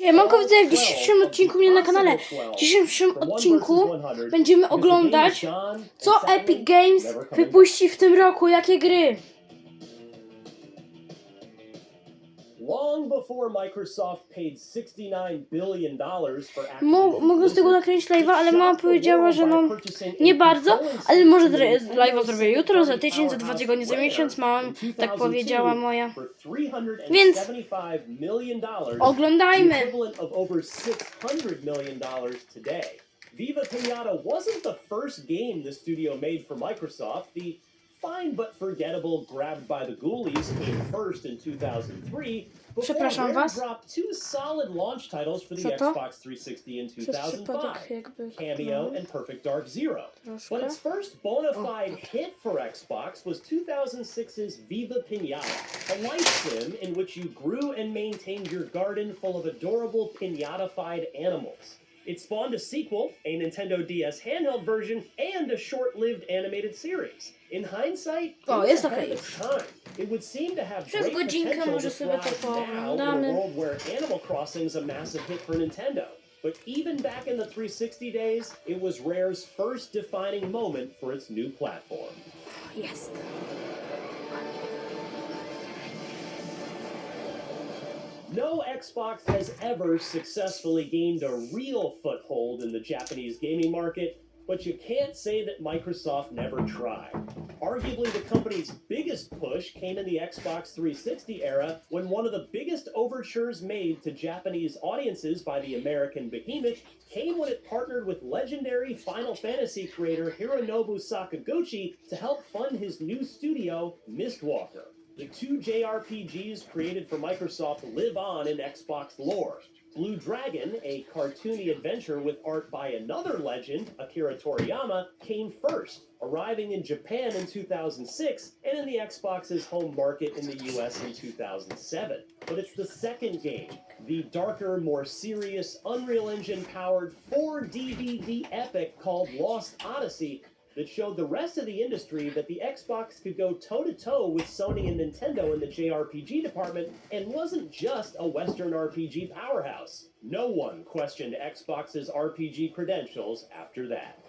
Siemanko, widzę w dzisiejszym odcinku mnie na kanale. W dzisiejszym odcinku będziemy oglądać, co Epic Games wypuści w tym roku, jakie gry. Mogę z tego nakręcić live'a, ale mama powiedziała, że no nie bardzo, ale może live'a zrobię jutro, za tydzień, za 2 tygodnie, za miesiąc, mama tak powiedziała moja. Więc oglądajmy. Viva Pinata wasn't the first game the studio made for Microsoft. The fine but forgettable Grabbed by the Ghoulies came first in 2003, before Rare dropped two solid launch titles for the Xbox 360 in 2005, Cameo and Perfect Dark Zero. But its first bona fide hit for Xbox was 2006's Viva Pinata, a life sim in which you grew and maintained your garden full of adorable pinata-fied animals. It spawned a sequel, a Nintendo DS handheld version, and a short-lived animated series. In hindsight, it was ahead of its time. It would seem to have great potential to thrive now in a world where Animal Crossing's a massive hit for Nintendo. But even back in the 360 days, it was Rare's first defining moment for its new platform. Yes. No Xbox has ever successfully gained a real foothold in the Japanese gaming market, but you can't say that Microsoft never tried. Arguably, the company's biggest push came in the Xbox 360 era, when one of the biggest overtures made to Japanese audiences by the American behemoth came when it partnered with legendary Final Fantasy creator Hironobu Sakaguchi to help fund his new studio, Mistwalker. The two JRPGs created for Microsoft live on in Xbox lore. Blue Dragon, a cartoony adventure with art by another legend, Akira Toriyama, came first, arriving in Japan in 2006 and in the Xbox's home market in the US in 2007. But it's the second game, the darker, more serious, Unreal Engine-powered 4-DVD epic called Lost Odyssey, that showed the rest of the industry that the Xbox could go toe-to-toe with Sony and Nintendo in the JRPG department and wasn't just a Western RPG powerhouse. No one questioned Xbox's RPG credentials after that.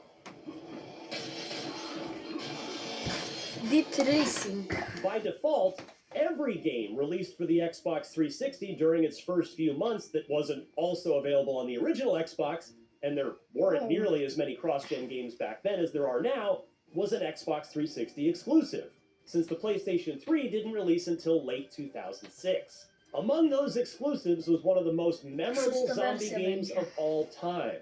Deep Racing. By default, every game released for the Xbox 360 during its first few months that wasn't also available on the original Xbox, and there weren't nearly as many cross-gen games back then as there are now, was an Xbox 360 exclusive, since the PlayStation 3 didn't release until late 2006. Among those exclusives was one of the most memorable zombie games of all time,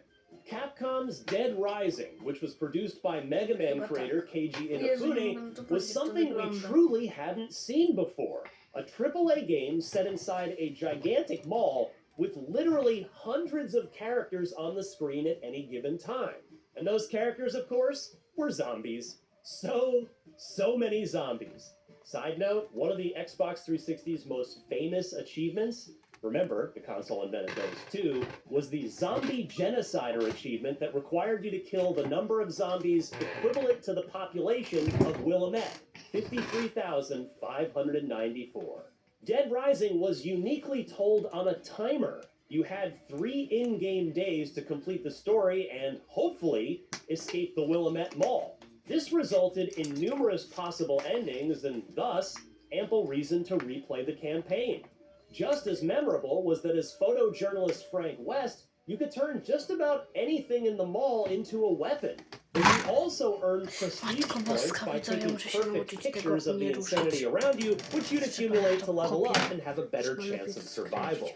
Capcom's Dead Rising, which was produced by Mega Man creator Keiji Inafune, was something we truly hadn't seen before. A AAA game set inside a gigantic mall with literally hundreds of characters on the screen at any given time. And those characters, of course, were zombies. So many zombies. Side note, one of the Xbox 360's most famous achievements, remember, the console invented those too, was the Zombie Genocider achievement that required you to kill the number of zombies equivalent to the population of Willamette, 53,594. Dead Rising was uniquely told on a timer. You had 3 in-game days to complete the story and, hopefully, escape the Willamette Mall. This resulted in numerous possible endings and, thus, ample reason to replay the campaign. Just as memorable was that as photojournalist Frank West, you could turn just about anything in the mall into a weapon. But you also earned prestige points by taking perfect pictures of the insanity around you, which you'd accumulate to level up and have a better chance of survival.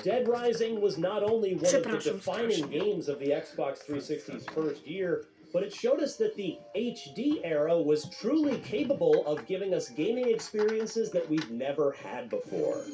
Dead Rising was not only one of the defining games of the Xbox 360's first year, but it showed us that the HD era was truly capable of giving us gaming experiences that we've never had before.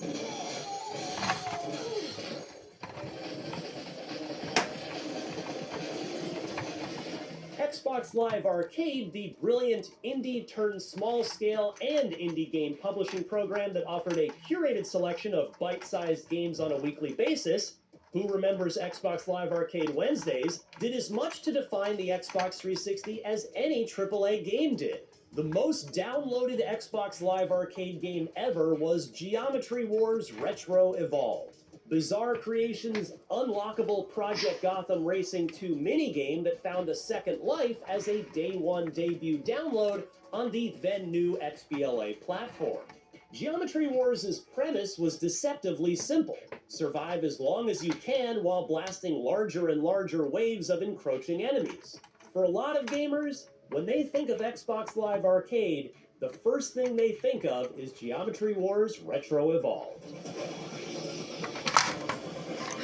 Xbox Live Arcade, the brilliant indie-turned-small-scale and indie game publishing program that offered a curated selection of bite-sized games on a weekly basis, who remembers Xbox Live Arcade Wednesdays, did as much to define the Xbox 360 as any AAA game did. The most downloaded Xbox Live Arcade game ever was Geometry Wars Retro Evolved. Bizarre Creations' unlockable Project Gotham Racing 2 minigame that found a second life as a day one debut download on the then new XBLA platform. Geometry Wars' premise was deceptively simple. Survive as long as you can while blasting larger and larger waves of encroaching enemies. For a lot of gamers, when they think of Xbox Live Arcade, the first thing they think of is Geometry Wars Retro Evolved.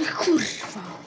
Kurwa.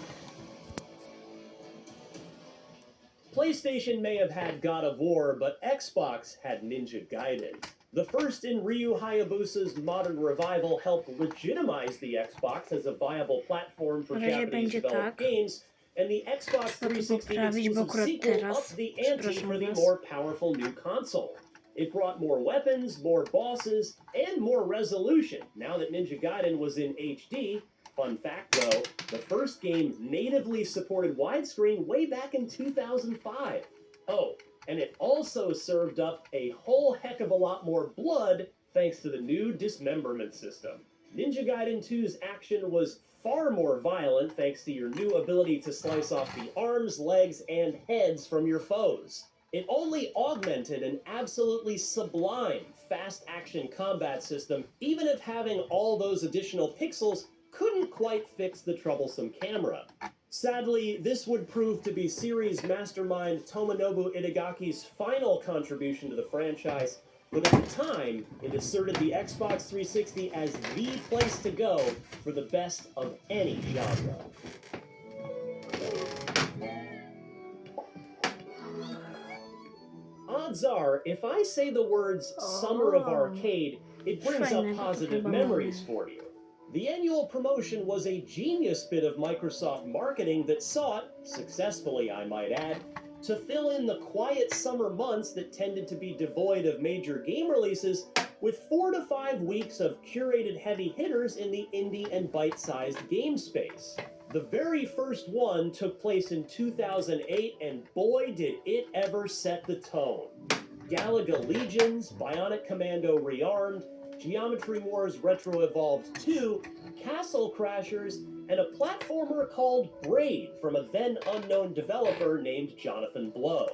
PlayStation may have had God of War, but Xbox had Ninja Gaiden. The first in Ryu Hayabusa's modern revival helped legitimize the Xbox as a viable platform for Na razie Japanese będzie developed tak. games, and the Xbox Trzeba to 360 poprawić, bo exclusive akurat sequel teraz, upped the ante przepraszam for the was. more powerful new console. It brought more weapons, more bosses, and more resolution now that Ninja Gaiden was in HD. Fun fact though, the first game natively supported widescreen way back in 2005. Oh, and it also served up a whole heck of a lot more blood thanks to the new dismemberment system. Ninja Gaiden 2's action was far more violent thanks to your new ability to slice off the arms, legs, and heads from your foes. It only augmented an absolutely sublime fast action combat system, even if having all those additional pixels couldn't quite fix the troublesome camera. Sadly, this would prove to be series mastermind Tomonobu Itagaki's final contribution to the franchise, but at the time, it asserted the Xbox 360 as the place to go for the best of any genre. Odds are, if I say the words Summer of Arcade, it brings up positive memories for you. The annual promotion was a genius bit of Microsoft marketing that sought, successfully I might add, to fill in the quiet summer months that tended to be devoid of major game releases with 4 to 5 weeks of curated heavy hitters in the indie and bite-sized game space. The very first one took place in 2008, and boy did it ever set the tone. Galaga Legions, Bionic Commando Rearmed, Geometry Wars Retro Evolved 2, Castle Crashers, and a platformer called Braid from a then unknown developer named Jonathan Blow.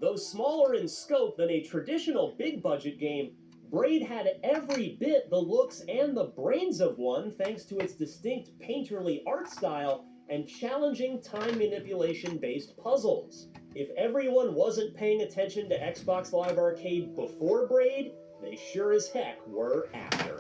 Though smaller in scope than a traditional big budget game, Braid had every bit the looks and the brains of one thanks to its distinct painterly art style and challenging time manipulation based puzzles. If everyone wasn't paying attention to Xbox Live Arcade before Braid, they sure as heck were after.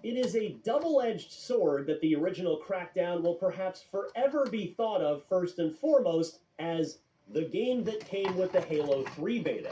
It is a double-edged sword that the original Crackdown will perhaps forever be thought of first and foremost as the game that came with the Halo 3 beta.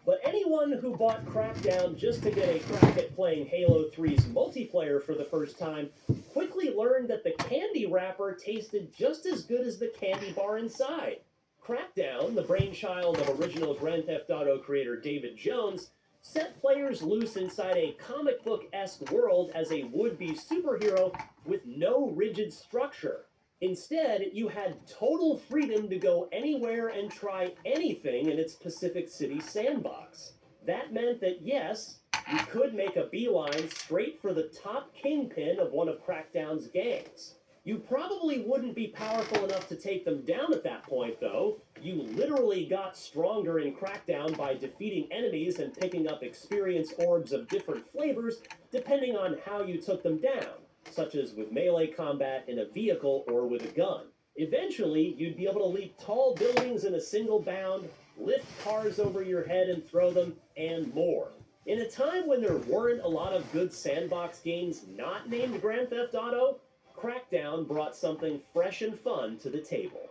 But anyone who bought Crackdown just to get a crack at playing Halo 3's multiplayer for the first time quickly learned that the candy wrapper tasted just as good as the candy bar inside. Crackdown, the brainchild of original Grand Theft Auto creator David Jones, set players loose inside a comic book-esque world as a would-be superhero with no rigid structure. Instead, you had total freedom to go anywhere and try anything in its Pacific City sandbox. That meant that, yes, you could make a beeline straight for the top kingpin of one of Crackdown's gangs. You probably wouldn't be powerful enough to take them down at that point, though. You literally got stronger in Crackdown by defeating enemies and picking up experience orbs of different flavors depending on how you took them down, such as with melee combat in a vehicle or with a gun. Eventually, you'd be able to leap tall buildings in a single bound, lift cars over your head and throw them, and more. In a time when there weren't a lot of good sandbox games not named Grand Theft Auto, Crackdown brought something fresh and fun to the table.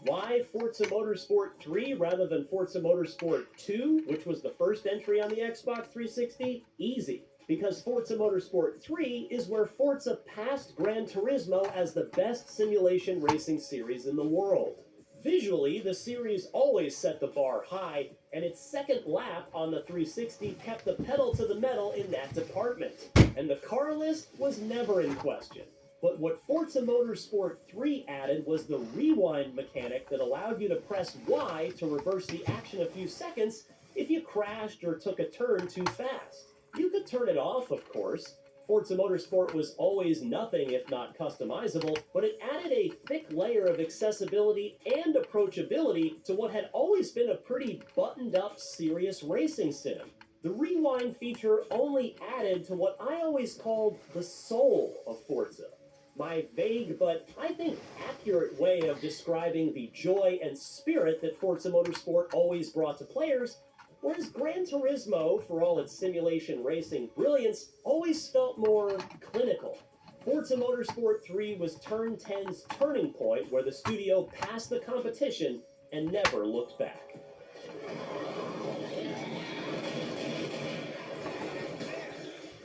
Why Forza Motorsport 3 rather than Forza Motorsport 2, which was the first entry on the Xbox 360? Easy. Because Forza Motorsport 3 is where Forza passed Gran Turismo as the best simulation racing series in the world. Visually, the series always set the bar high, and its second lap on the 360 kept the pedal to the metal in that department. And the car list was never in question. But what Forza Motorsport 3 added was the rewind mechanic that allowed you to press Y to reverse the action a few seconds if you crashed or took a turn too fast. You could turn it off, of course. Forza Motorsport was always nothing if not customizable, but it added a thick layer of accessibility and approachability to what had always been a pretty buttoned-up, serious racing sim. The rewind feature only added to what I always called the soul of Forza. My vague but I think accurate way of describing the joy and spirit that Forza Motorsport always brought to players, whereas Gran Turismo, for all its simulation racing brilliance, always felt more clinical. Forza Motorsport 3 was Turn 10's turning point where the studio passed the competition and never looked back.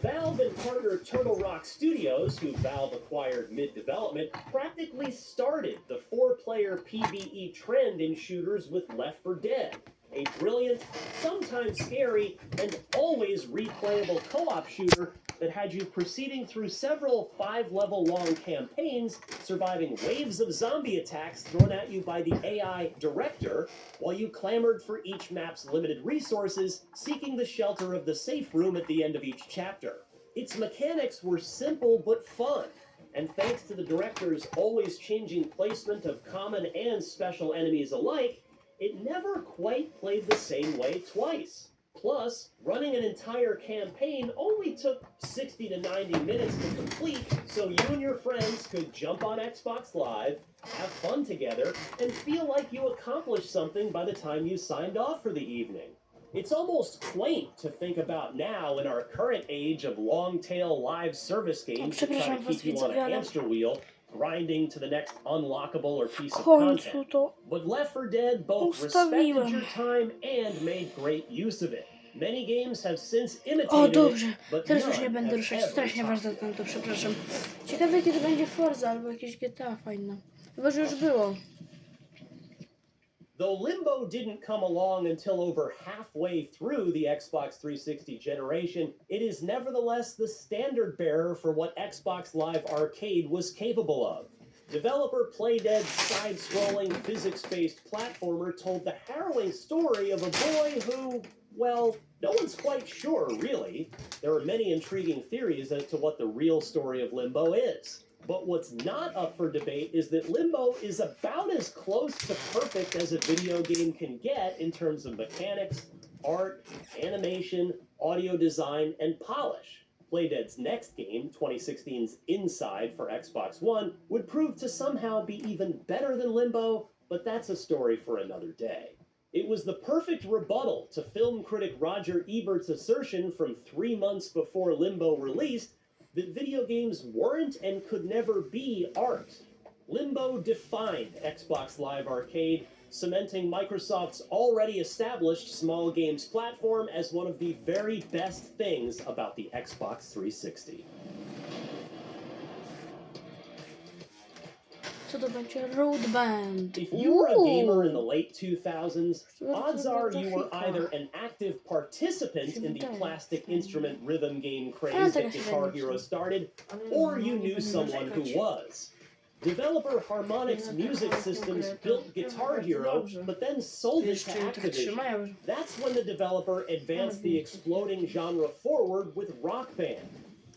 Valve and partner Turtle Rock Studios, who Valve acquired mid-development, practically started the 4-player PvE trend in shooters with Left 4 Dead, a brilliant, sometimes scary, and always replayable co-op shooter that had you proceeding through several 5-level-long campaigns, surviving waves of zombie attacks thrown at you by the AI director, while you clamored for each map's limited resources, seeking the shelter of the safe room at the end of each chapter. Its mechanics were simple but fun, and thanks to the director's always changing placement of common and special enemies alike, it never quite played the same way twice. Plus, running an entire campaign only took 60 to 90 minutes to complete, so you and your friends could jump on Xbox Live, have fun together, and feel like you accomplished something by the time you signed off for the evening. It's almost quaint to think about now in our current age of long-tail live service games that try to keep you on a hamster wheel, grinding to the next unlockable or piece of content. But Left 4 Dead both respected your time and made great use of it. Many games have since imitated dobrze. it, but Teraz już none nie będę have ruszać. ever Strasznie was topped za it. to, przepraszam. Ciekawe, kiedy będzie Forza albo jakieś GTA fajne. Chyba, że już było. Though Limbo didn't come along until over halfway through the Xbox 360 generation, it is nevertheless the standard bearer for what Xbox Live Arcade was capable of. Developer Playdead's side-scrolling, physics-based platformer told the harrowing story of a boy who, well, no one's quite sure, really. There are many intriguing theories as to what the real story of Limbo is. But what's not up for debate is that Limbo is about as close to perfect as a video game can get in terms of mechanics, art, animation, audio design, and polish. Playdead's next game, 2016's Inside for Xbox One, would prove to somehow be even better than Limbo, but that's a story for another day. It was the perfect rebuttal to film critic Roger Ebert's assertion from 3 months before Limbo released that video games weren't and could never be art. Limbo defined Xbox Live Arcade, cementing Microsoft's already established small games platform as one of the very best things about the Xbox 360. Co to będzie? Road Band. If you were a gamer in the late 2000s, odds are you were either an active participant in the plastic instrument rhythm game craze that Guitar Hero started, or you knew someone who was. Developer Harmonix Music Systems built Guitar Hero, but then sold it to Activision. That's when the developer advanced the exploding genre forward with Rock Band,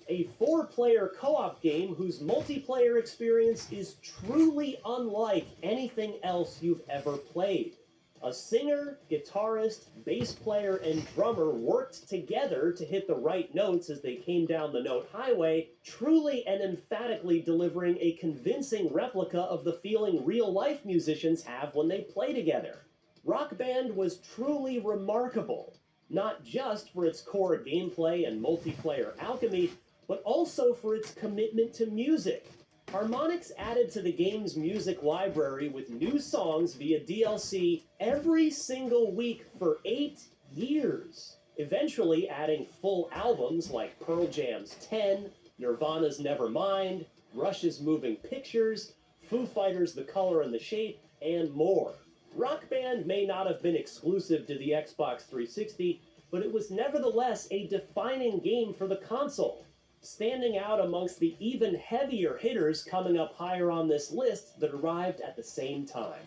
a 4-player co-op game whose multiplayer experience is truly unlike anything else you've ever played. A singer, guitarist, bass player, and drummer worked together to hit the right notes as they came down the note highway, truly and emphatically delivering a convincing replica of the feeling real-life musicians have when they play together. Rock Band was truly remarkable, not just for its core gameplay and multiplayer alchemy, but also for its commitment to music. Harmonix added to the game's music library with new songs via DLC every single week for 8 years, eventually adding full albums like Pearl Jam's 10, Nirvana's Nevermind, Rush's Moving Pictures, Foo Fighters' The Color and the Shape, and more. Rock Band may not have been exclusive to the Xbox 360, but it was nevertheless a defining game for the console. standing out amongst the even heavier hitters coming up higher on this list that arrived at the same time.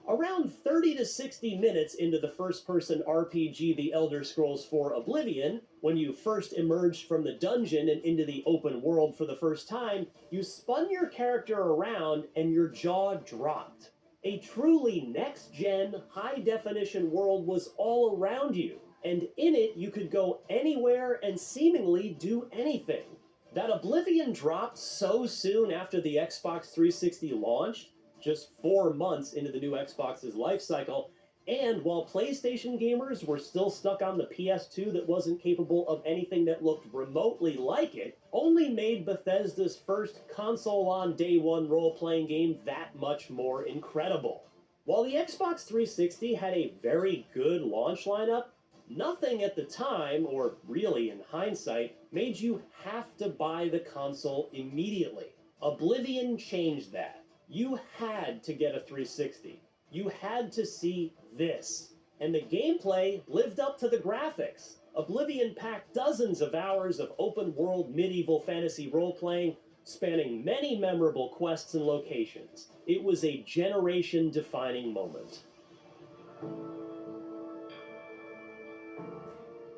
Around 30 to 60 minutes into the first-person RPG The Elder Scrolls IV Oblivion, when you first emerged from the dungeon and into the open world for the first time, you spun your character around and your jaw dropped. A truly next-gen, high-definition world was all around you, and in it you could go anywhere and seemingly do anything. That Oblivion dropped so soon after the Xbox 360 launched, just 4 months into the new Xbox's life cycle, and while PlayStation gamers were still stuck on the PS2 that wasn't capable of anything that looked remotely like it, only made Bethesda's first console-on-day-one role-playing game that much more incredible. While the Xbox 360 had a very good launch lineup, nothing at the time, or really in hindsight, made you have to buy the console immediately. Oblivion changed that. You had to get a 360. You had to see this. And the gameplay lived up to the graphics. Oblivion packed dozens of hours of open-world medieval fantasy role-playing, spanning many memorable quests and locations. It was a generation-defining moment.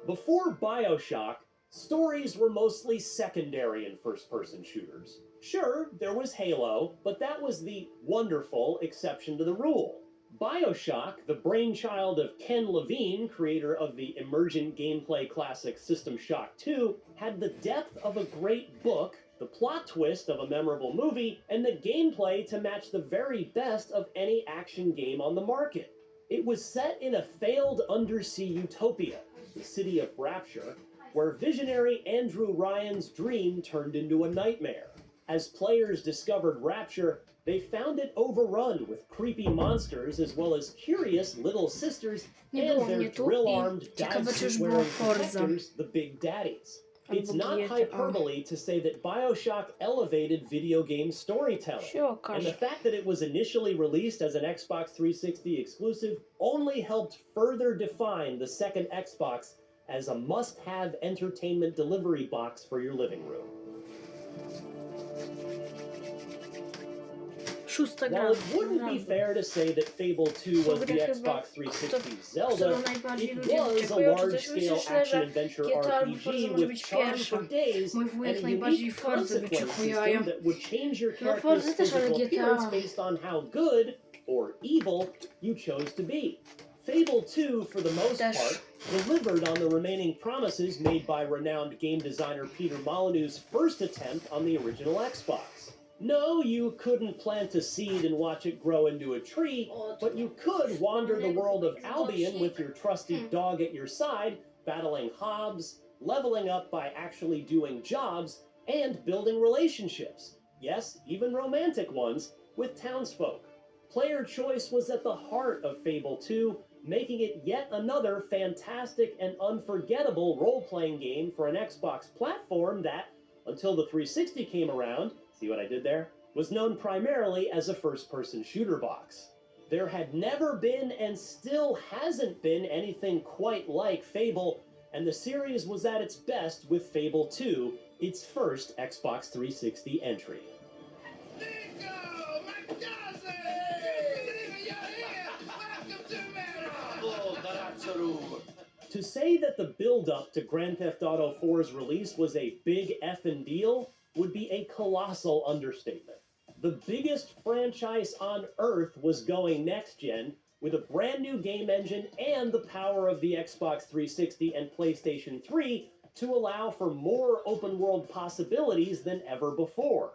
Before BioShock, stories were mostly secondary in first-person shooters. Sure, there was Halo, but that was the wonderful exception to the rule. BioShock, the brainchild of Ken Levine, creator of the emergent gameplay classic System Shock 2, had the depth of a great book, the plot twist of a memorable movie, and the gameplay to match the very best of any action game on the market. It was set in a failed undersea utopia, the city of Rapture, where visionary Andrew Ryan's dream turned into a nightmare. As players discovered Rapture, they found it overrun with creepy monsters as well as curious little sisters and their drill-armed, dive-suit-wearing protectors, the Big Daddies. It's not hyperbole to say that BioShock elevated video game storytelling. And the fact that it was initially released as an Xbox 360 exclusive only helped further define the second Xbox as a must-have entertainment delivery box for your living room. While it wouldn't be fair to say that Fable 2 was the Xbox 360's Zelda, it was a large-scale action-adventure RPG with charm for days and a unique consequence system that would change your character's physical appearance based on how good, or evil, you chose to be. Fable 2, for the most part, delivered on the remaining promises made by renowned game designer Peter Molyneux's first attempt on the original Xbox. No, you couldn't plant a seed and watch it grow into a tree, but you could wander the world of Albion with your trusty dog at your side, battling hobs, leveling up by actually doing jobs, and building relationships. Yes, even romantic ones, with townsfolk. Player choice was at the heart of Fable 2, making it yet another fantastic and unforgettable role-playing game for an Xbox platform that, until the 360 came around, see what I did there? Was known primarily as a first-person shooter box. There had never been and still hasn't been anything quite like Fable, and the series was at its best with Fable 2, its first Xbox 360 entry. Nico, my cousin! You're here! Welcome to Mexico! To say that the build-up to Grand Theft Auto 4's release was a big effing deal would be a colossal understatement. The biggest franchise on Earth was going next-gen, with a brand new game engine and the power of the Xbox 360 and PlayStation 3 to allow for more open-world possibilities than ever before.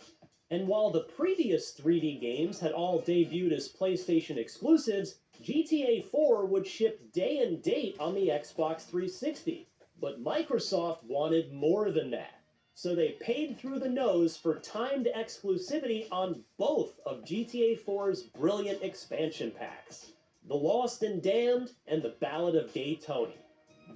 And while the previous 3D games had all debuted as PlayStation exclusives, GTA 4 would ship day and date on the Xbox 360. But Microsoft wanted more than that. So they paid through the nose for timed exclusivity on both of GTA 4's brilliant expansion packs, The Lost and Damned and The Ballad of Gay Tony.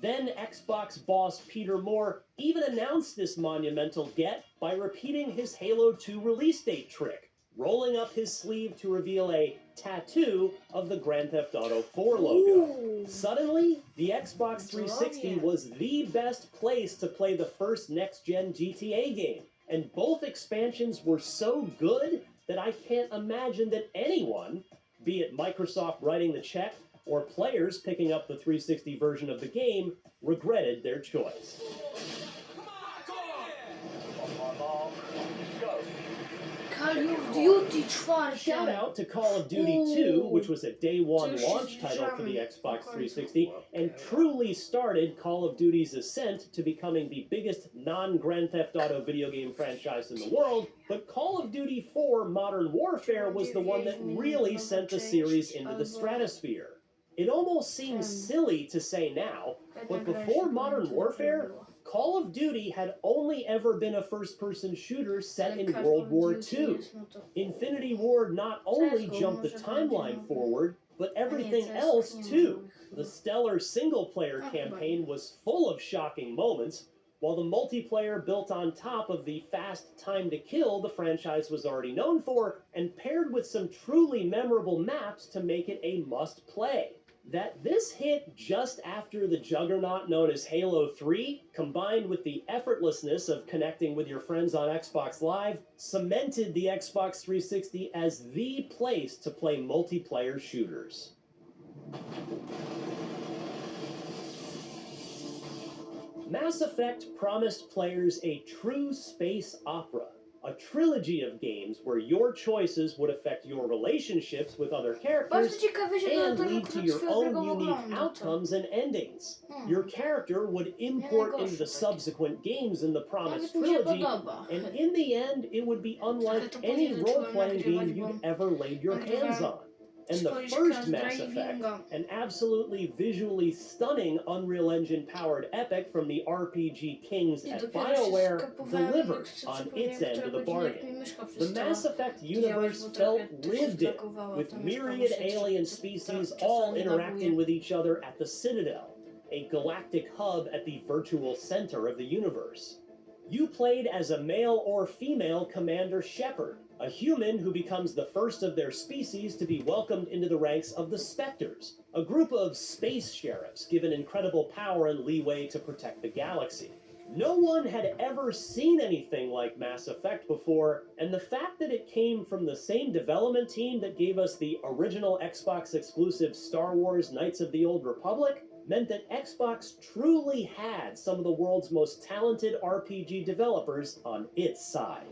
Then Xbox boss Peter Moore even announced this monumental get by repeating his Halo 2 release date trick, rolling up his sleeve to reveal a tattoo of the Grand Theft Auto 4 logo. Suddenly, the Xbox 360 was the best place to play the first next-gen GTA game, and both expansions were so good that I can't imagine that anyone, be it Microsoft writing the check or players picking up the 360 version of the game, regretted their choice. Call of Duty 4. Shout out to Call of Duty 2, which was a day one launch title for the Xbox 360 and truly started Call of Duty's ascent to becoming the biggest non-Grand Theft Auto video game franchise in the world. But Call of Duty 4 Modern Warfare was the one that really sent the series into the stratosphere. It almost seems silly to say now, but before Modern Warfare, Call of Duty had only ever been a first-person shooter set in World War II. Infinity Ward not only jumped the timeline forward, but everything else too. The stellar single-player campaign was full of shocking moments, while the multiplayer built on top of the fast time to kill the franchise was already known for, and paired with some truly memorable maps to make it a must-play. That this hit just after the juggernaut known as Halo 3, combined with the effortlessness of connecting with your friends on Xbox Live, cemented the Xbox 360 as the place to play multiplayer shooters. Mass Effect promised players a true space opera. A trilogy of games where your choices would affect your relationships with other characters and lead to your own unique outcomes and endings. Your character would import into the subsequent games in the promised trilogy, and in the end, it would be unlike any role-playing game you'd ever laid your hands on. And the first Mass Effect, an absolutely visually stunning Unreal Engine-powered epic from the RPG kings at BioWare, delivered on its end of the bargain. The Mass Effect universe felt lived in, with myriad alien species all interacting with each other at the Citadel, a galactic hub at the virtual center of the universe. You played as a male or female Commander Shepard, a human who becomes the first of their species to be welcomed into the ranks of the Spectres, a group of space sheriffs given incredible power and leeway to protect the galaxy. No one had ever seen anything like Mass Effect before, and the fact that it came from the same development team that gave us the original Xbox exclusive Star Wars Knights of the Old Republic meant that Xbox truly had some of the world's most talented RPG developers on its side.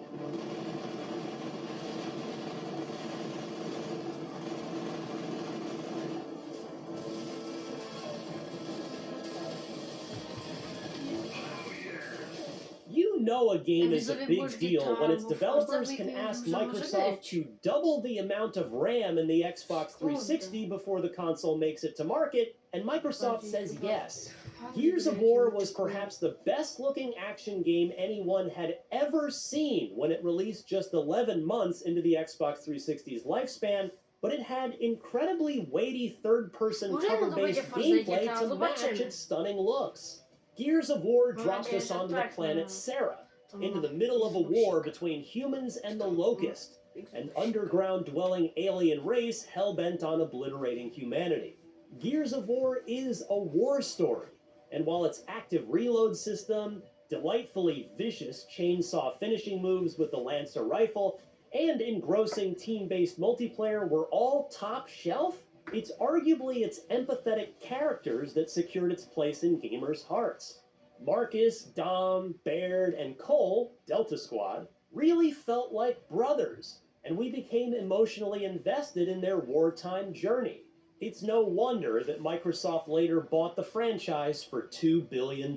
You know a game is a big deal when its developers can ask Microsoft to double the amount of RAM in the Xbox 360 before the console makes it to market, and Microsoft says yes. Gears of War was perhaps the best-looking action game anyone had ever seen when it released just 11 months into the Xbox 360's lifespan, but it had incredibly weighty third-person cover-based gameplay to match its stunning looks. Gears of War dropped us onto the planet Serra, into the middle of a war between humans and the Locust, an underground-dwelling alien race hell-bent on obliterating humanity. Gears of War is a war story, and while its active reload system, delightfully vicious chainsaw finishing moves with the Lancer rifle, and engrossing team-based multiplayer were all top shelf, it's arguably its empathetic characters that secured its place in gamers' hearts. Marcus, Dom, Baird, and Cole, Delta Squad, really felt like brothers, and we became emotionally invested in their wartime journey. It's no wonder that Microsoft later bought the franchise for $2 billion.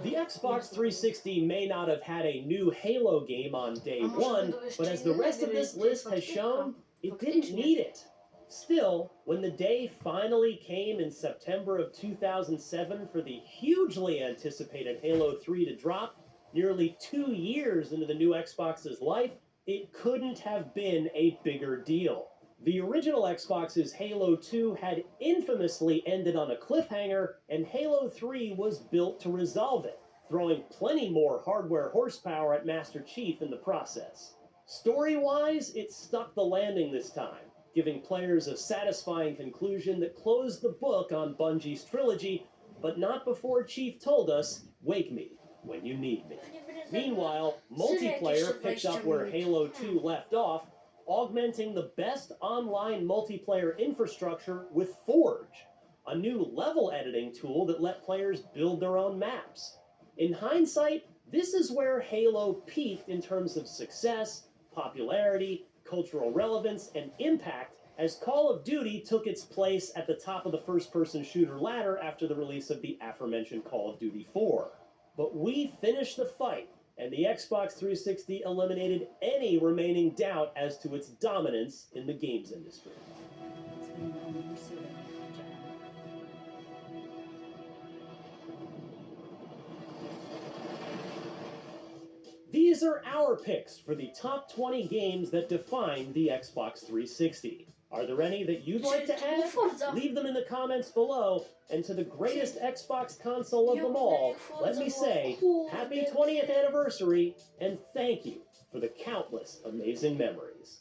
The Xbox 360 may not have had a new Halo game on day one, but as the rest of this list has shown, it didn't need it. Still, when the day finally came in September of 2007 for the hugely anticipated Halo 3 to drop, nearly 2 years into the new Xbox's life, it couldn't have been a bigger deal. The original Xbox's Halo 2 had infamously ended on a cliffhanger, and Halo 3 was built to resolve it, throwing plenty more hardware horsepower at Master Chief in the process. Story-wise, it stuck the landing this time, giving players a satisfying conclusion that closed the book on Bungie's trilogy, but not before Chief told us, "Wake me when you need me." Meanwhile, multiplayer picked up where Halo 2 left off, augmenting the best online multiplayer infrastructure with Forge, a new level editing tool that let players build their own maps. In hindsight, this is where Halo peaked in terms of success, popularity, cultural relevance, and impact as Call of Duty took its place at the top of the first-person shooter ladder after the release of the aforementioned Call of Duty 4. But we finished the fight, and the Xbox 360 eliminated any remaining doubt as to its dominance in the games industry. These are our picks for the top 20 games that define the Xbox 360. Are there any that you'd like to add? Leave them in the comments below. And to the greatest Xbox console of them all, let me say, happy 20th anniversary, and thank you for the countless amazing memories.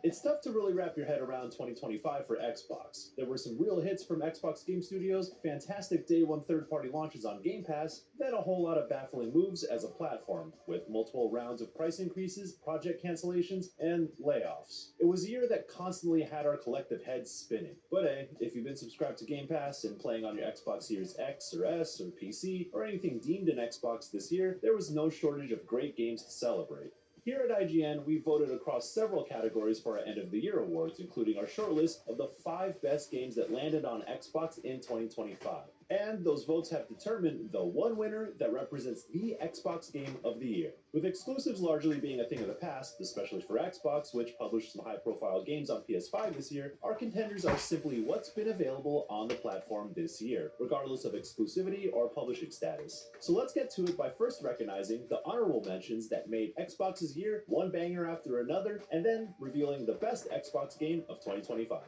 It's tough to really wrap your head around 2025 for Xbox. There were some real hits from Xbox Game Studios, fantastic day one third-party launches on Game Pass, then a whole lot of baffling moves as a platform, with multiple rounds of price increases, project cancellations, and layoffs. It was a year that constantly had our collective heads spinning. But hey, if you've been subscribed to Game Pass and playing on your Xbox Series X or S or PC, or anything deemed an Xbox this year, there was no shortage of great games to celebrate. Here at IGN, we voted across several categories for our End of the Year awards, including our shortlist of the 5 best games that landed on Xbox in 2025. And those votes have determined the one winner that represents the Xbox Game of the Year. With exclusives largely being a thing of the past, especially for Xbox, which published some high-profile games on PS5 this year, our contenders are simply what's been available on the platform this year, regardless of exclusivity or publishing status. So let's get to it by first recognizing the honorable mentions that made Xbox's year one banger after another, and then revealing the best Xbox game of 2025.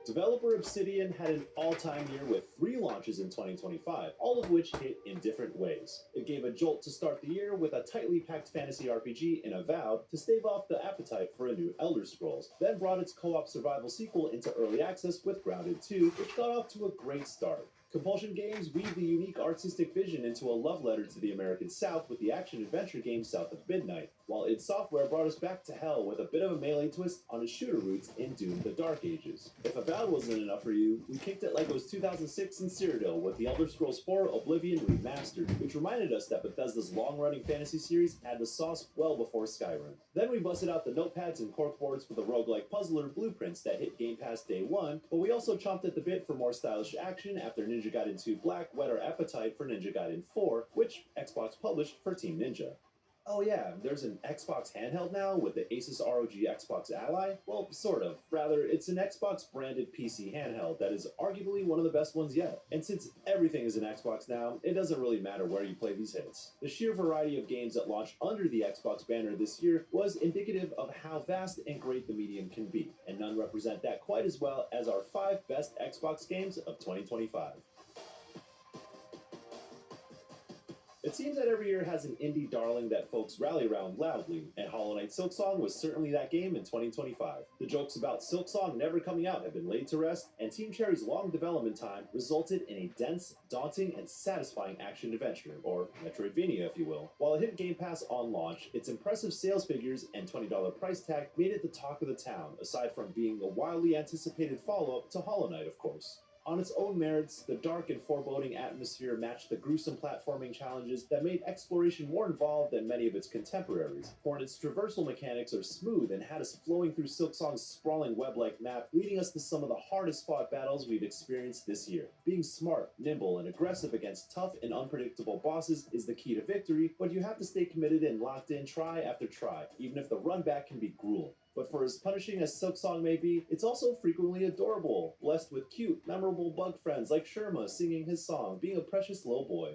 Developer Obsidian had an all-time year with 3 launches in 2025, all of which hit in different ways. It gave a jolt to start the year with a tightly packed fantasy RPG in Avowed to stave off the appetite for a new Elder Scrolls, then brought its co-op survival sequel into early access with Grounded 2, which got off to a great start. Compulsion Games weaved the unique artistic vision into a love letter to the American South with the action-adventure game South of Midnight, while id Software brought us back to hell with a bit of a melee twist on its shooter roots in Doom: The Dark Ages. If Avowed wasn't enough for you, we kicked it like it was 2006 in Cyrodiil with the Elder Scrolls 4 Oblivion Remastered, which reminded us that Bethesda's long-running fantasy series had the sauce well before Skyrim. Then we busted out the notepads and corkboards for the roguelike puzzler Blueprints that hit Game Pass day one, but we also chomped at the bit for more stylish action after Ninja Gaiden 2 Black whet our appetite for Ninja Gaiden 4, which Xbox published for Team Ninja. Oh yeah, there's an Xbox handheld now with the Asus ROG Xbox Ally? Well, sort of. Rather, it's an Xbox-branded PC handheld that is arguably one of the best ones yet. And since everything is an Xbox now, it doesn't really matter where you play these hits. The sheer variety of games that launched under the Xbox banner this year was indicative of how vast and great the medium can be, and none represent that quite as well as our 5 best Xbox games of 2025. It seems that every year has an indie darling that folks rally around loudly, and Hollow Knight Silksong was certainly that game in 2025. The jokes about Silksong never coming out have been laid to rest, and Team Cherry's long development time resulted in a dense, daunting, and satisfying action-adventure, or Metroidvania if you will. While it hit Game Pass on launch, its impressive sales figures and $20 price tag made it the talk of the town, aside from being a wildly anticipated follow-up to Hollow Knight, of course. On its own merits, the dark and foreboding atmosphere matched the gruesome platforming challenges that made exploration more involved than many of its contemporaries. For its traversal mechanics are smooth and had us flowing through Silksong's sprawling web-like map, leading us to some of the hardest fought battles we've experienced this year. Being smart, nimble, and aggressive against tough and unpredictable bosses is the key to victory, but you have to stay committed and locked in try after try, even if the run back can be grueling. But for as punishing as Silksong may be, it's also frequently adorable, blessed with cute, memorable bug friends like Sherma singing his song, being a precious little boy.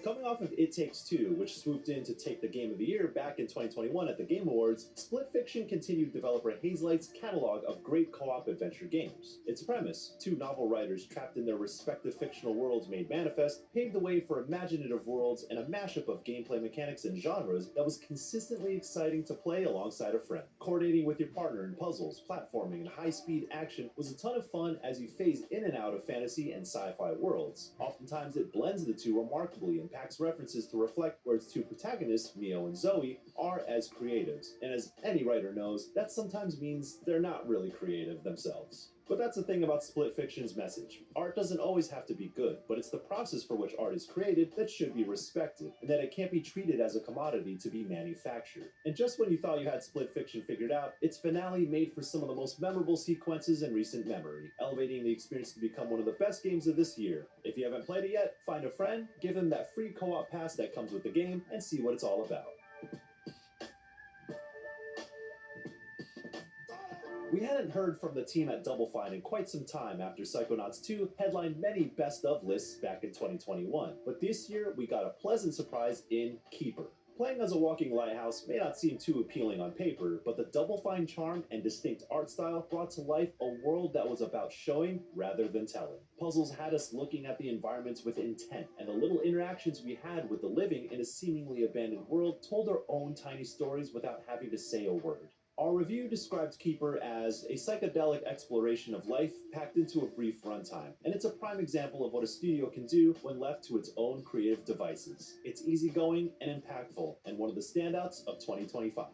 Coming off of It Takes Two, which swooped in to take the Game of the Year back in 2021 at the Game Awards, Split Fiction continued developer Hazelight's catalog of great co-op adventure games. Its premise, two novel writers trapped in their respective fictional worlds made manifest, paved the way for imaginative worlds and a mashup of gameplay mechanics and genres that was consistently exciting to play alongside a friend. Coordinating with your partner in puzzles, platforming, and high-speed action was a ton of fun as you phase in and out of fantasy and sci-fi worlds. Oftentimes it blends the two remarkably and packs references to reflect where its two protagonists, Mio and Zoe, are as creatives. And as any writer knows, that sometimes means they're not really creative themselves. But that's the thing about Split Fiction's message. Art doesn't always have to be good, but it's the process for which art is created that should be respected, and that it can't be treated as a commodity to be manufactured. And just when you thought you had Split Fiction figured out, its finale made for some of the most memorable sequences in recent memory, elevating the experience to become one of the best games of this year. If you haven't played it yet, find a friend, give him that free co-op pass that comes with the game, and see what it's all about. We hadn't heard from the team at Double Fine in quite some time after Psychonauts 2 headlined many best of lists back in 2021, but this year we got a pleasant surprise in Keeper. Playing as a walking lighthouse may not seem too appealing on paper, but the Double Fine charm and distinct art style brought to life a world that was about showing rather than telling. Puzzles had us looking at the environments with intent, and the little interactions we had with the living in a seemingly abandoned world told their own tiny stories without having to say a word. Our review described Keeper as a psychedelic exploration of life packed into a brief runtime, and it's a prime example of what a studio can do when left to its own creative devices. It's easygoing and impactful, and one of the standouts of 2025.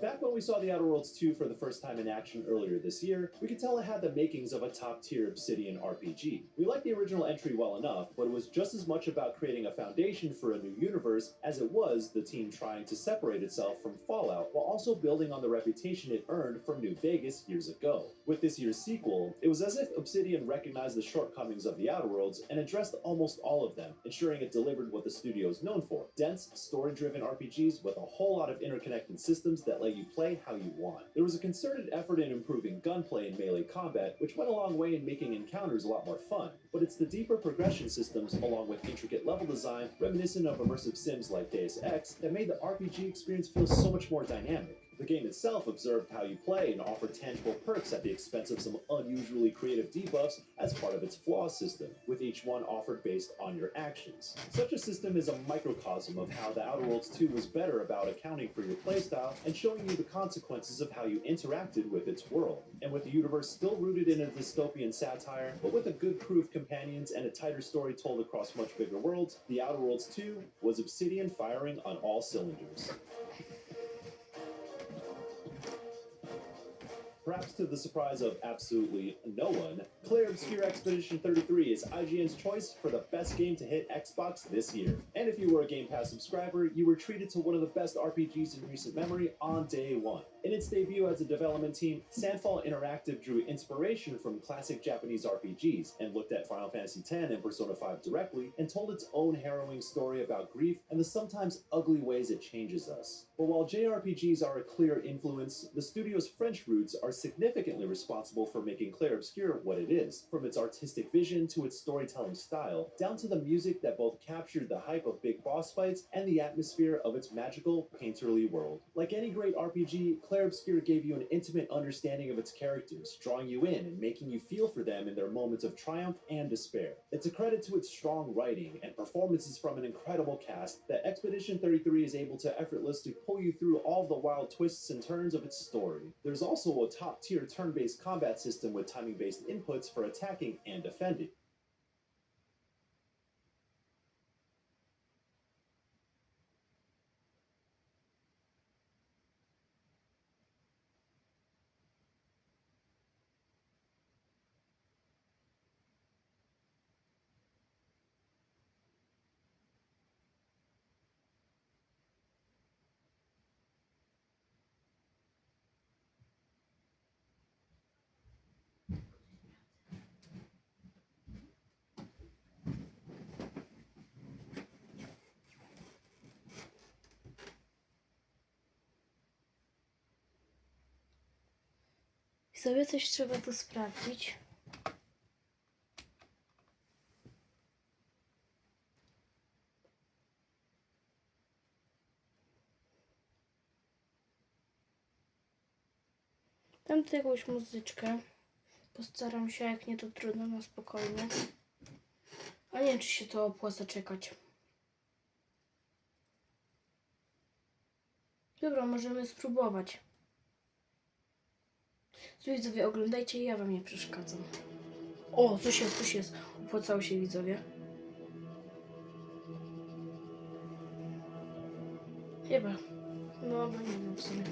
Back when we saw The Outer Worlds 2 for the first time in action earlier this year, we could tell it had the makings of a top-tier Obsidian RPG. We liked the original entry well enough, but it was just as much about creating a foundation for a new universe as it was the team trying to separate itself from Fallout while also building on the reputation it earned from New Vegas years ago. With this year's sequel, it was as if Obsidian recognized the shortcomings of The Outer Worlds and addressed almost all of them, ensuring it delivered what the studio is known for: dense, story-driven RPGs with a whole lot of interconnected systems that let you play how you want. There was a concerted effort in improving gunplay and melee combat, which went a long way in making encounters a lot more fun, but it's the deeper progression systems along with intricate level design, reminiscent of immersive sims like Deus Ex, that made the RPG experience feel so much more dynamic. The game itself observed how you play and offered tangible perks at the expense of some unusually creative debuffs as part of its flaw system, with each one offered based on your actions. Such a system is a microcosm of how The Outer Worlds 2 was better about accounting for your playstyle and showing you the consequences of how you interacted with its world. And with the universe still rooted in a dystopian satire, but with a good crew of companions and a tighter story told across much bigger worlds, The Outer Worlds 2 was Obsidian firing on all cylinders. Perhaps to the surprise of absolutely no one, Clair Obscur Expedition 33 is IGN's choice for the best game to hit Xbox this year. And if you were a Game Pass subscriber, you were treated to one of the best RPGs in recent memory on day one. In its debut as a development team, Sandfall Interactive drew inspiration from classic Japanese RPGs and looked at Final Fantasy X and Persona 5 directly and told its own harrowing story about grief and the sometimes ugly ways it changes us. But while JRPGs are a clear influence, the studio's French roots are significantly responsible for making Clair Obscur what it is, from its artistic vision to its storytelling style, down to the music that both captured the hype of big boss fights and the atmosphere of its magical, painterly world. Like any great RPG, Clair Obscur gave you an intimate understanding of its characters, drawing you in and making you feel for them in their moments of triumph and despair. It's a credit to its strong writing and performances from an incredible cast that Expedition 33 is able to effortlessly pull you through all the wild twists and turns of its story. There's also a top-tier turn-based combat system with timing-based inputs for attacking and defending. Sobie coś trzeba tu sprawdzić. Dam tu jakąś muzyczkę. Postaram się, jak nie to trudno, na spokojnie. A nie wiem, czy się to opłaca czekać. Dobra, możemy spróbować. Widzowie, oglądajcie i ja wam nie przeszkadzam. O, coś jest, coś jest. Opłacało się, widzowie. Chyba. No, bo nie wiem w sumie.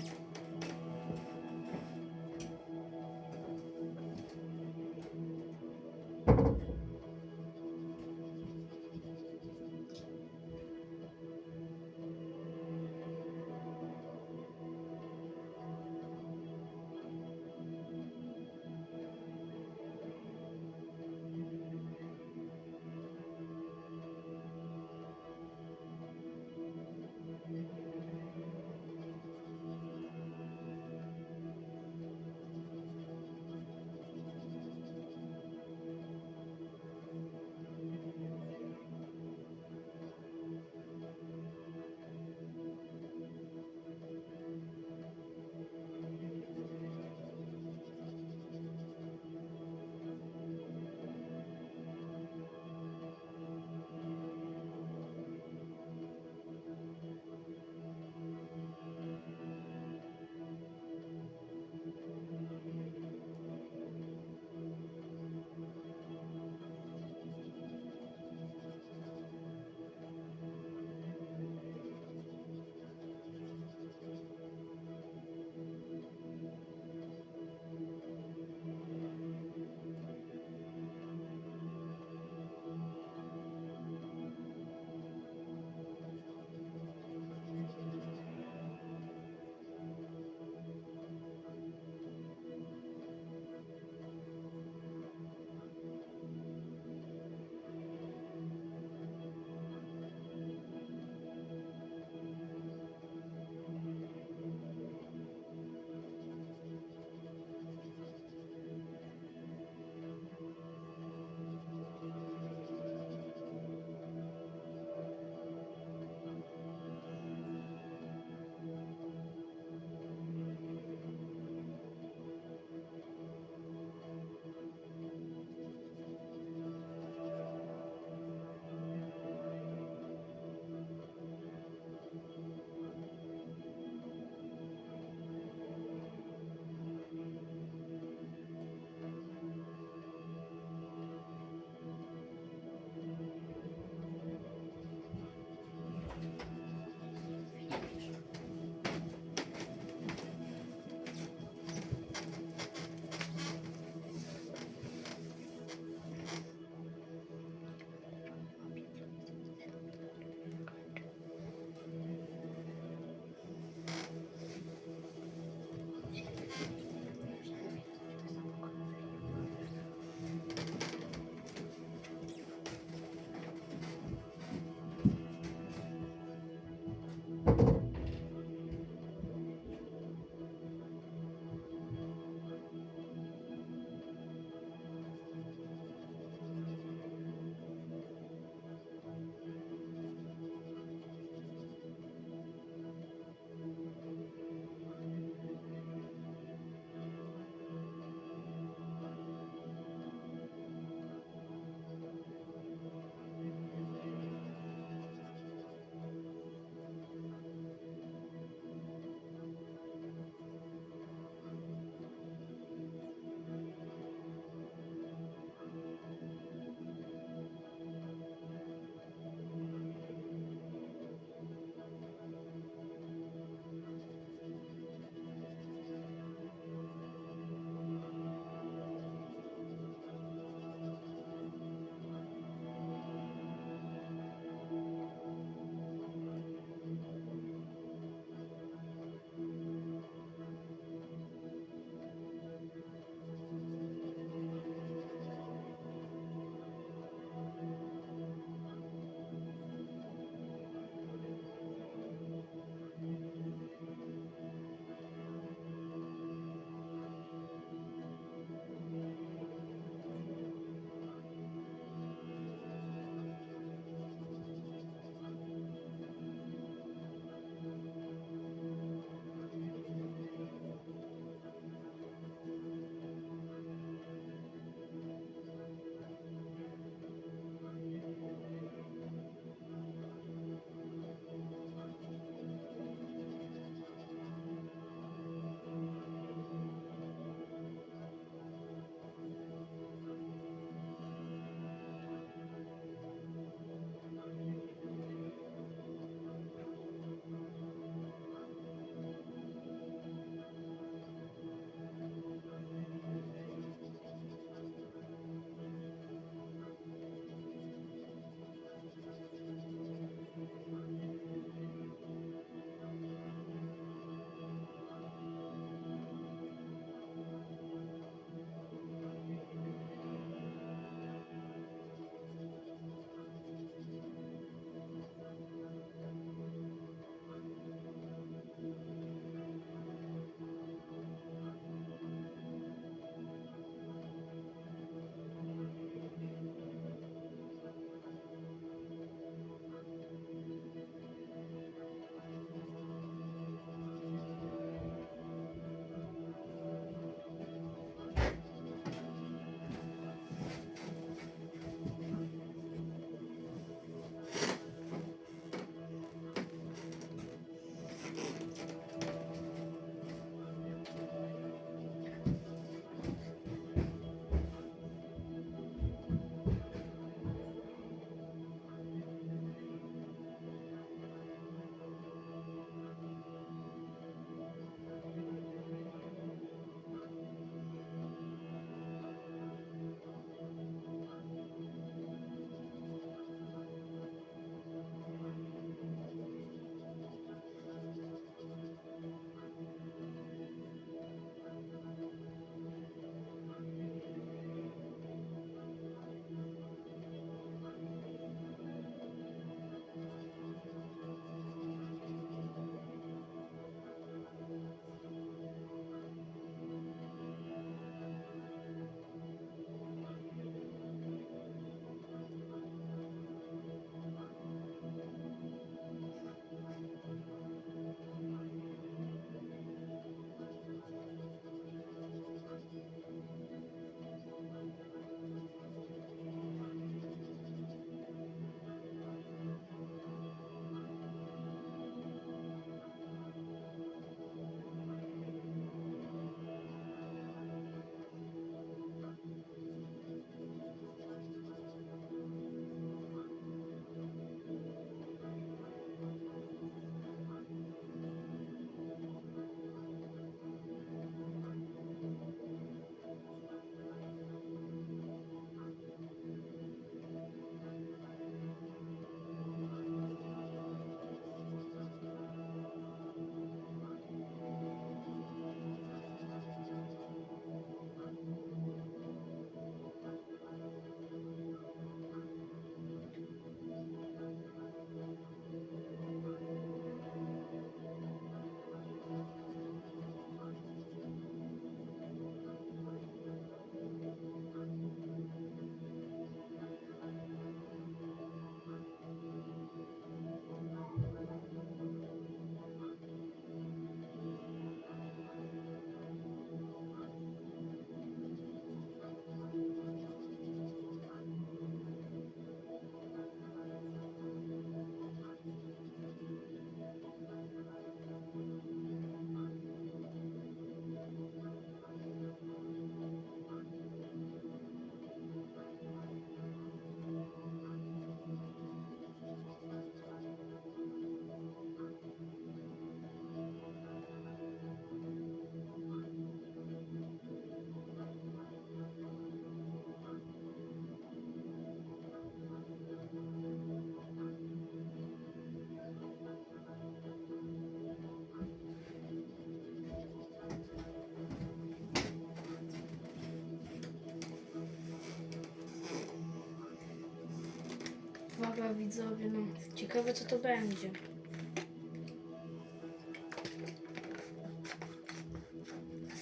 Uwaga widzowie, no ciekawe co to będzie.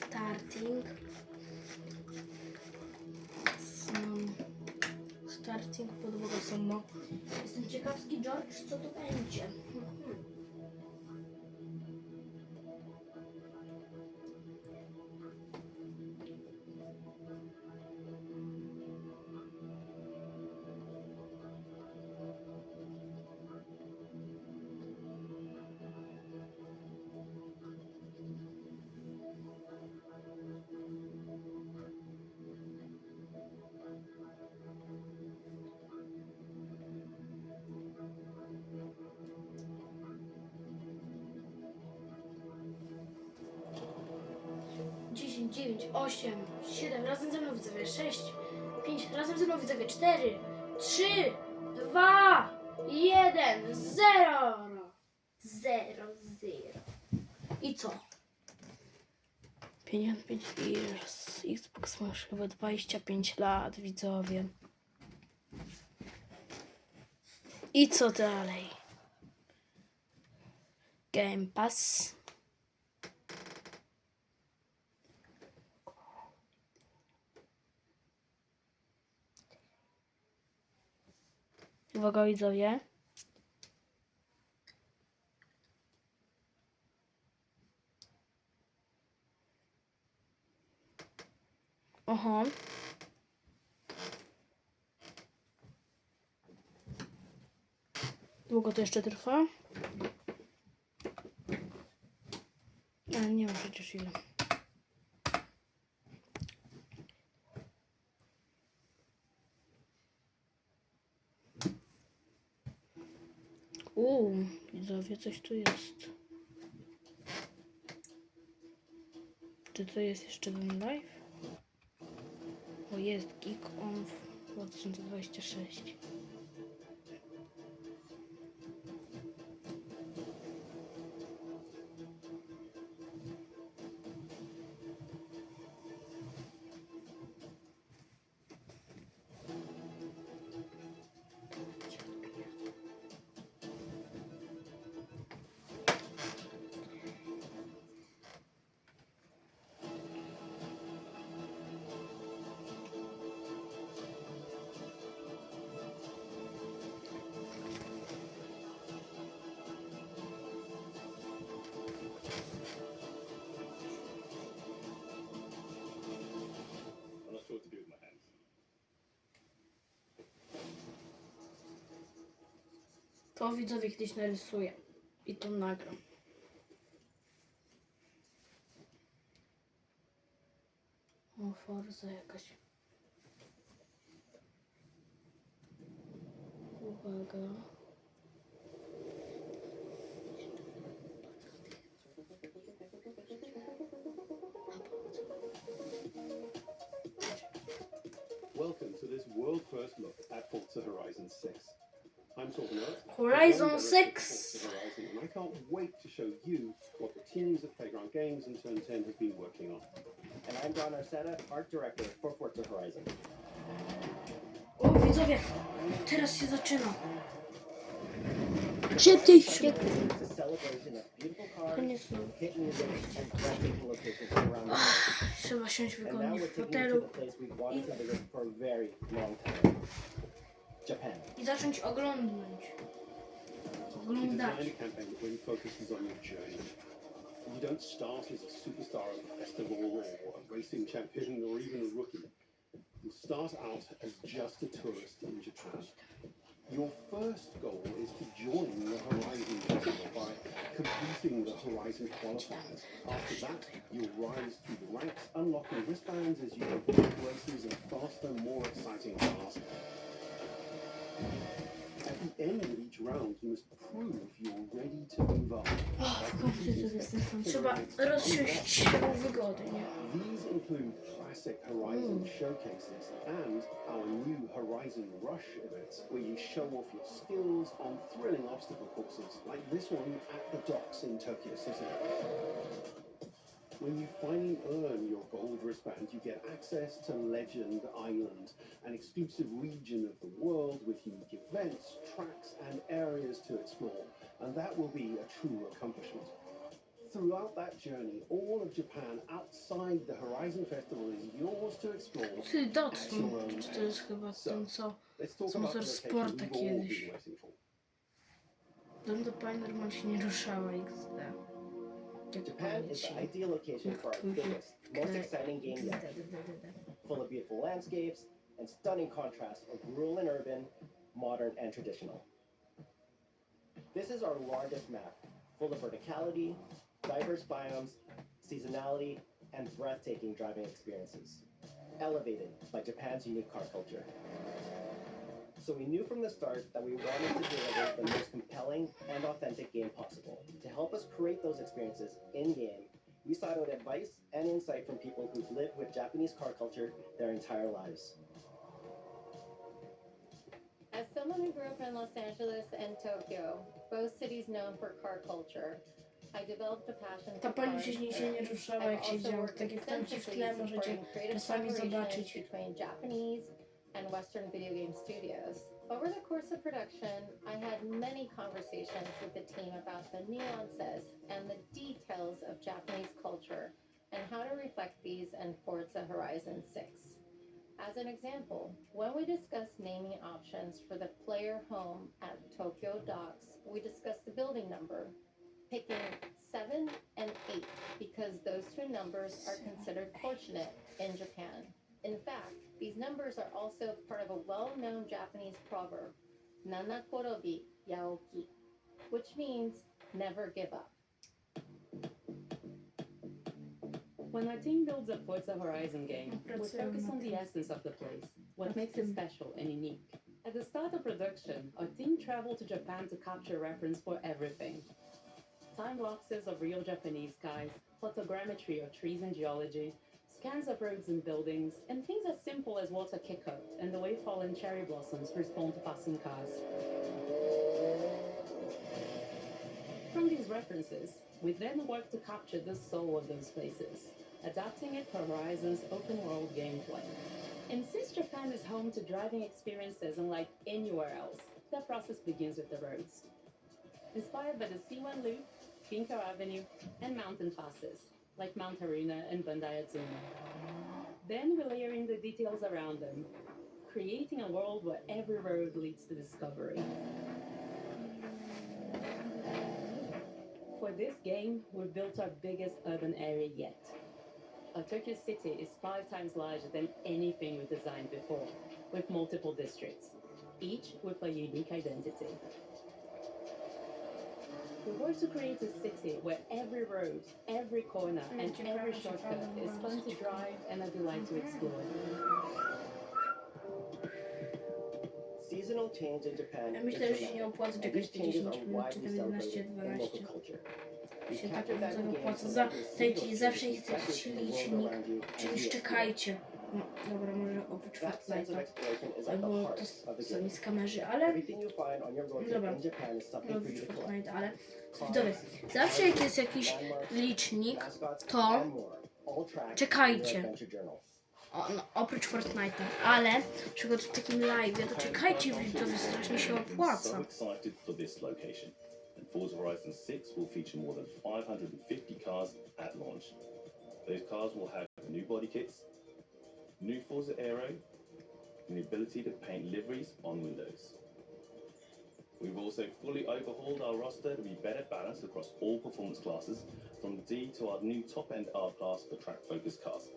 Starting. Starting, podłoga sama. Jestem ciekawski, George, co to będzie. Dziesięć, 9, 8, 7, razem ze mną widzowie 6, 5, razem ze mną widzowie 4, 3, 2, 1, 0. 0, 0. I co? 55 years. Xbox ma już chyba 25 lat, widzowie. I co dalej? Game Pass. Uwaga widzowie. Aha. Długo to jeszcze trwa? Ale nie wiem przecież ile. Widzowie, coś tu jest. Czy to jest jeszcze ten live? O, jest Geek On 2026. To widzowie kiedyś narysuję i to nagram. O, Forza jakaś. Uwaga. Welcome to this world first look at Forza Horizon 6. I'm talking about Horizon 6. Horizon, and I can't wait to show you what the teams at Playground Games and Turn 10 have been working on. And I'm Don Arceta, Art Director for Forza Horizon. O widzowie, teraz się zaczyna. Szybciej, szybciej. It's a celebration of beautiful cars, Koniec. hit music, and breathtaking locations around the world. Trzeba siąść And now wygodnie we're w taking you to fotelu the place we've wanted to visit for a very long time. Japan. i zacząć oglądać. You Oglądać. design a campaign that really focuses on your journey. You don't start as a superstar at a festival or a racing champion or even a rookie. You start out as just a tourist in Japan. Your first goal is to join the Horizon Festival by completing the Horizon qualifiers. After that, you'll rise through the ranks, unlocking wristbands as you complete races and faster, more exciting cars. At the end of each round, you must prove you're ready to move on. W końcu to jestem tam. Trzeba rozsiąść się wygodnie. These include classic Horizon showcases and our new Horizon Rush events, where you show off your skills on thrilling obstacle courses, like this one at the docks in Tokyo City. When you finally earn your gold wristband, you get access to Legend Island an exclusive region of the world with unique events, tracks, and areas to explore, and that will be a true accomplishment. Throughout that journey, all of Japan outside the Horizon Festival is yours to explore Ty at Datsun, your own czy to jest pace. chyba So, ten, co let's talk z about the location motorsporta we've all kiedyś. been waiting for. Tam do pani normalnie się nie ruszała XD. Jak Japan is the poleci. ideal location for our biggest, most exciting game yet. Full of beautiful landscapes and stunning contrasts of rural and urban, modern and traditional. This is our largest map, full of verticality, diverse biomes, seasonality, and breathtaking driving experiences, elevated by Japan's unique car culture. So we knew from the start that we wanted to deliver the most compelling and authentic game possible. To help us create those experiences in-game, we sought out advice and insight from people who've lived with Japanese car culture their entire lives. As someone who grew up in Los Angeles and Tokyo, both cities known for car culture, I developed a passion Ta for pani cars. wcześniej się nie ruszała, I've jak also siedział. worked Tak jak tam ci w tle extensively możecie supporting creative czasami collaborations zobaczyć. between Japanese and Western video game studios. Over the course of production, I had many conversations with the team about the nuances and the details of Japanese culture and how to reflect these in Forza Horizon 6. As an example, when we discussed naming options for the player home at Tokyo Docks, we discussed the building number, picking 7 and 8 because those two numbers are considered fortunate in Japan. In fact, these numbers are also part of a well-known Japanese proverb, Nanakorobi Yaoki, which means never give up. When our team builds a Forza Horizon game, we focus on the essence of the place, what makes it special and unique. At the start of production, our team traveled to Japan to capture reference for everything. Time lapses of real Japanese skies, photogrammetry of trees and geology, scans of roads and buildings, and things as simple as water kick-up and the way fallen cherry blossoms respond to passing cars. From these references, we then work to capture the soul of those places, adapting it for Horizon's open-world gameplay. And since Japan is home to driving experiences unlike anywhere else, that process begins with the roads. Inspired by the C1 Loop, Ginko Avenue, and mountain passes, like Mount Haruna and Bandai Atsuma. Then we layer in the details around them, creating a world where every road leads to discovery. For this game, we've built our biggest urban area yet. Our Tokyo city is 5 times larger than anything we've designed before, with multiple districts, each with a unique identity. We work to create a city where every road, every corner, and every shortcut is fun to drive and a delight to explore. Seasonal change in Japan Ja is myślę, że się nie dramatic, opłaca and czekać these te changes 10 are minut, czy widely tam 11, celebrated in local 12. culture. Mi się tak captured that in bardzo games opłaca. and Za making dajcie seasonal zawsze changes chcecie reflected in the world licznik, around you czyli as you szczekajcie. No, dobra, może oprócz That sense of Fortnite'a, exploration is at the albo heart to of the co game. mi z kamerzy, ale Everything you find on your road trip Dobra. in Japan is something for oprócz you to collect. Fortnite'a, ale Cars, widzowie, zawsze jak jest jakiś landmarks, licznik, mascots, to and more, all tracked in czekajcie. your adventure journal. No, oprócz Fortnite'a, ale na przykład w takim live'ie, to czekajcie, widzowie, strasznie się opłaca. So excited for this location. And Forza Horizon 6 will feature more than 550 cars at launch. Those cars will have new body kits, new Forza Aero, and the ability to paint liveries on windows. We've also fully overhauled our roster to be better balanced across all performance classes, from D to our new top-end R-Class for track-focused cars.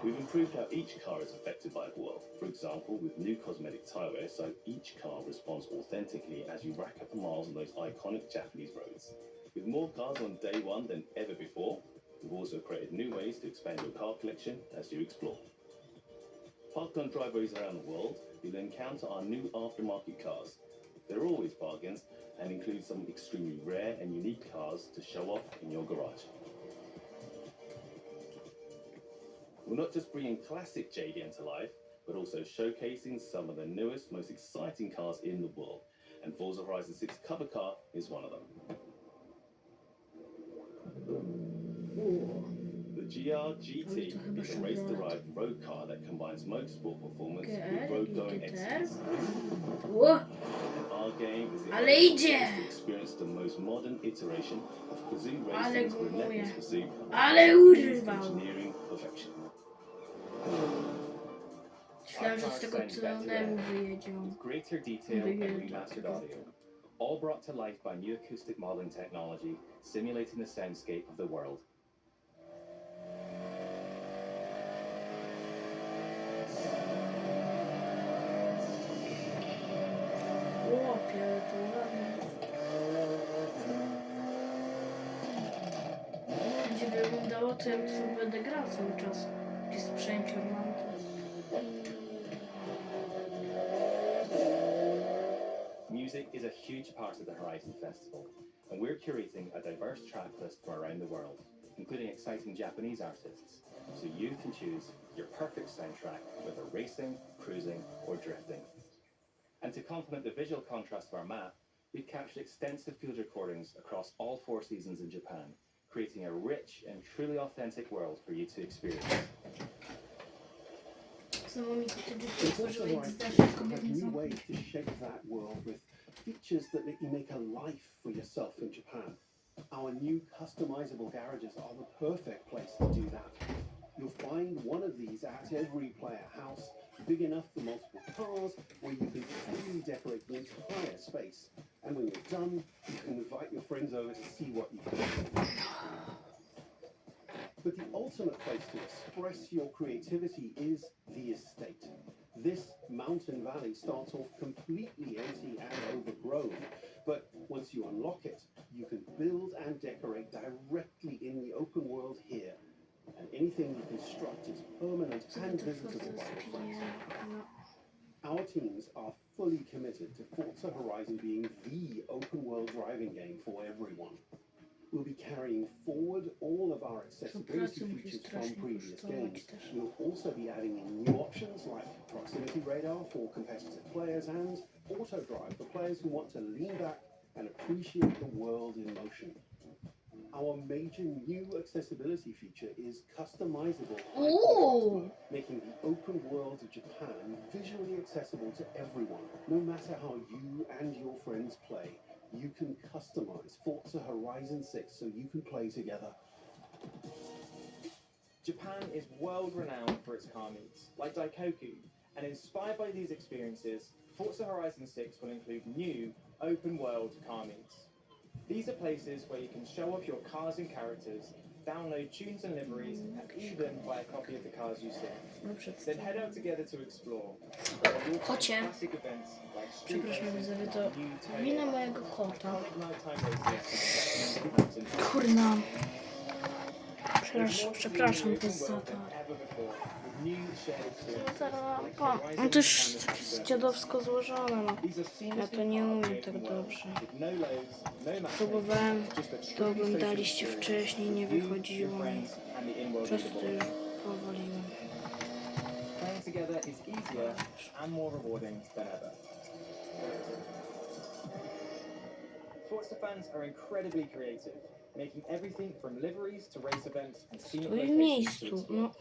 We've improved how each car is affected by the world. For example, with new cosmetic tyre wear, so each car responds authentically as you rack up the miles on those iconic Japanese roads. With more cars on day one than ever before, we've also created new ways to expand your car collection as you explore. Parked on driveways around the world, you'll encounter our new aftermarket cars. They're always bargains and include some extremely rare and unique cars to show off in your garage. We're not just bringing classic JDM to life, but also showcasing some of the newest, most exciting cars in the world. And Forza Horizon 6 cover car is one of them. The GR-GT is a race-derived road car that combines motorsport performance with road-going excellence. Ło, Our game is the ale only idzie! place to experience the most modern iteration of Kazoo Ale Racing's gumuje. relentless pursuit Ale of urwał! engineering perfection. Myślałem, że z tego tunelu wyjedzie. With greater detail and remastered audio, all brought to life by new acoustic modeling technology, simulating the soundscape of the world. Łopie, ale to ładnie. Będzie wyglądało to, jak to będę grał cały czas. Takie sprzęcie mam tu. Music is a huge part of the Horizon Festival, and we're curating a diverse track list from around the world, including exciting Japanese artists, so you can choose your perfect soundtrack, whether racing, cruising, or drifting. And to complement the visual contrast of our map, we've captured extensive field recordings across all 4 seasons in Japan, creating a rich and truly authentic world for you to experience. Znowu mi to wtedy It's also otworzyło jak like zdarzy, to tylko have nie new zamknę. ways to shape that world with features that let you make a life for yourself in Japan. Our new customizable garages are the perfect place to do that. You'll find one of these at every player house, big enough for multiple cars, where you can fully decorate the entire space. And when you're done, you can invite your friends over to see what you've done. But the ultimate place to express your creativity is the estate. This mountain valley starts off completely empty and overgrown, but once you unlock it, you can build and decorate directly in the open world here. And anything you construct is permanent and visitable by the players. Our teams are fully committed to Forza Horizon being the open world driving game for everyone. We'll be carrying forward all of our accessibility features from previous games. We'll also be adding in new options like proximity radar for competitive players and auto drive for players who want to lean back and appreciate the world in motion. Our major new accessibility feature is customizable icon Ooh. transfer, making the open world of Japan visually accessible to everyone, no matter how you and your friends play. You can customize Forza Horizon 6 so you can play together. Japan is world renowned for its car meets, like Daikoku, and inspired by these experiences, Forza Horizon 6 will include new open world car meets. These are places where you can show off your cars and characters, download tunes and liveries, and even buy a copy of the cars you see. Then head out together to explore. Kocie. Classic events like street Przepraszam, racing, widzowie, to new wina mojego kota. iconic nighttime races, and mountain Kurna. Przepraszam za to. On też tak jest dziadowsko złożone, no. Ja to nie umiem tak dobrze. Próbowałem, to oglądaliście wcześniej, nie wychodziło mi. Przez to już powoliłem. Playing together is easier and more rewarding than ever. Forza fans are incredibly creative, making everything from liveries to race events and scenic Stój w locations to miejscu, explore. no.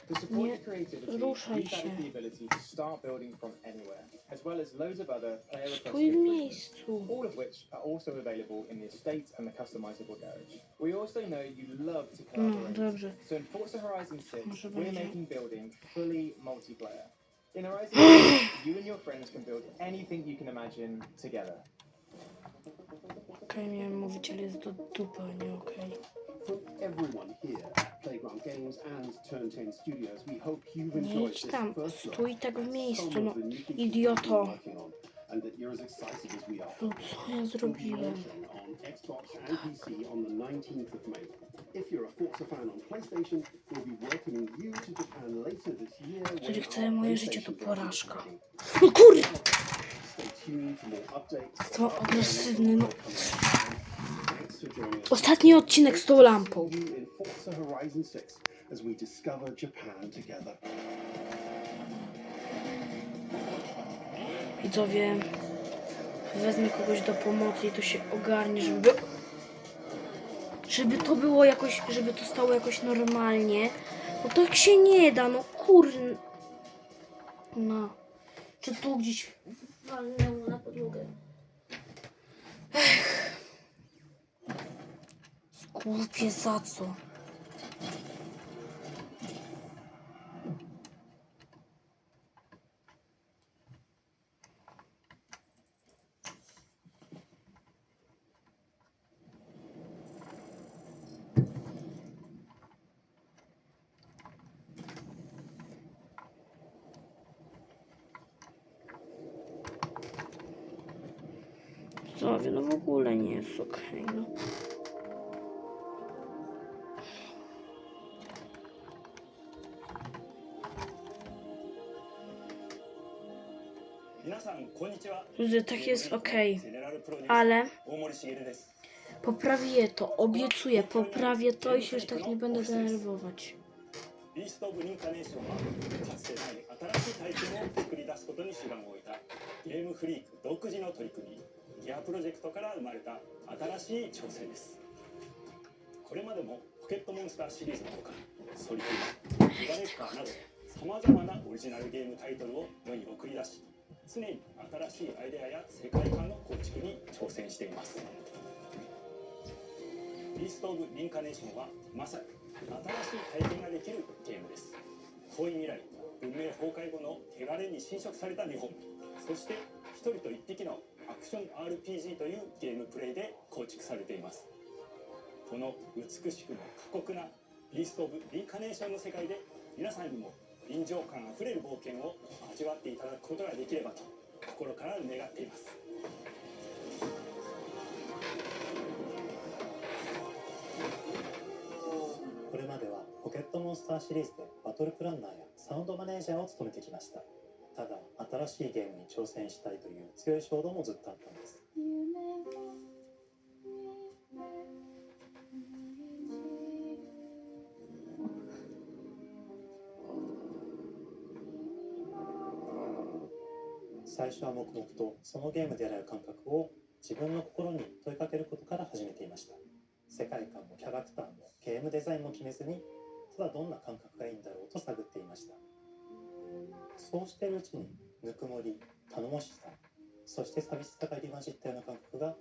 To support Nie your creativity, ruszaj we've się. added the ability to start building from anywhere, as well as loads of other player Stój w requested improvements, miejscu. all of which are also available in the estate and the customizable garage. We also know you love to No, collaborate, dobrze. so in Forza Horizon 6, Może we're będzie. making building fully multiplayer. In Horizon 6, you and your friends can build anything you can imagine together. Okej, miałem mówić, ale jest do dupy, a nie okej. From everyone here at Playground Games and Turn 10 Studios, we hope you've Nie enjoyed idź this tam, first look stój tak w at miejscu, some no. of the new features we've Idioto. been working on, and that you're as excited as we are. No co ja zrobiłem? Launching on Xbox and PC on the 19th of May. If you're a Forza fan on PlayStation, we'll be welcoming you to Japan later this year. Który when chce our moje życie, to PlayStation porażka. version is No kurde! ready. Stay tuned for more updates. To agresywny, no. Thanks for joining us. Ostatni odcinek z tą lampą. See you in Forza Horizon 6 as we discover Japan together. Widzowie, wezmę kogoś do pomocy i to się ogarnie, żeby... Żeby to było jakoś, żeby to stało jakoś normalnie. Bo tak się nie da, no kurna. No. Czy tu gdzieś walnęło na podłogę? Ech. Głupie za co? Widzowie, no w ogóle nie jest okej, no. Że tak jest okej, ale poprawię to, obiecuję, poprawię to i się już tak nie będę denerwować. ビースト・オブ・インカネーションはかつてない新しい体験を作り出すことに主眼を置いたゲームフリーク独自の取り組みギアプロジェクトから生まれた新しい挑戦です。これまでもポケットモンスターシリーズのほかソリティギガレッカーなどさまざまなオリジナルゲームタイトルを世に送り出し常に新しいアイデアや世界観の構築に挑戦しています。ビースト・オブ・インカネーションはまさに新しい体験ができるゲームです。遠い未来、文明崩壊後の汚れに侵食された日本、そして一人と一匹のアクション RPG というゲームプレイで構築されています。この美しくも過酷なビースト・オブ・インカネーションの世界で皆さんにも臨場感あふれる冒険を味わっていただくことができればと心から願っています。これまではポケットモンスターシリーズでバトルプランナーやサウンドマネージャーを務めてきました。ただ新しいゲームに挑戦したいという強い衝動もずっとあったんです。最初は黙々とそのゲームで得られる感覚を自分の心に問いかけることから始めていました。世界観もキャラクターもゲームデザインも決めずにただどんな感覚がいいんだろうと探っていました。そうしているうちにぬくもり、頼もしさ、そして寂しさが入り混じったような感覚が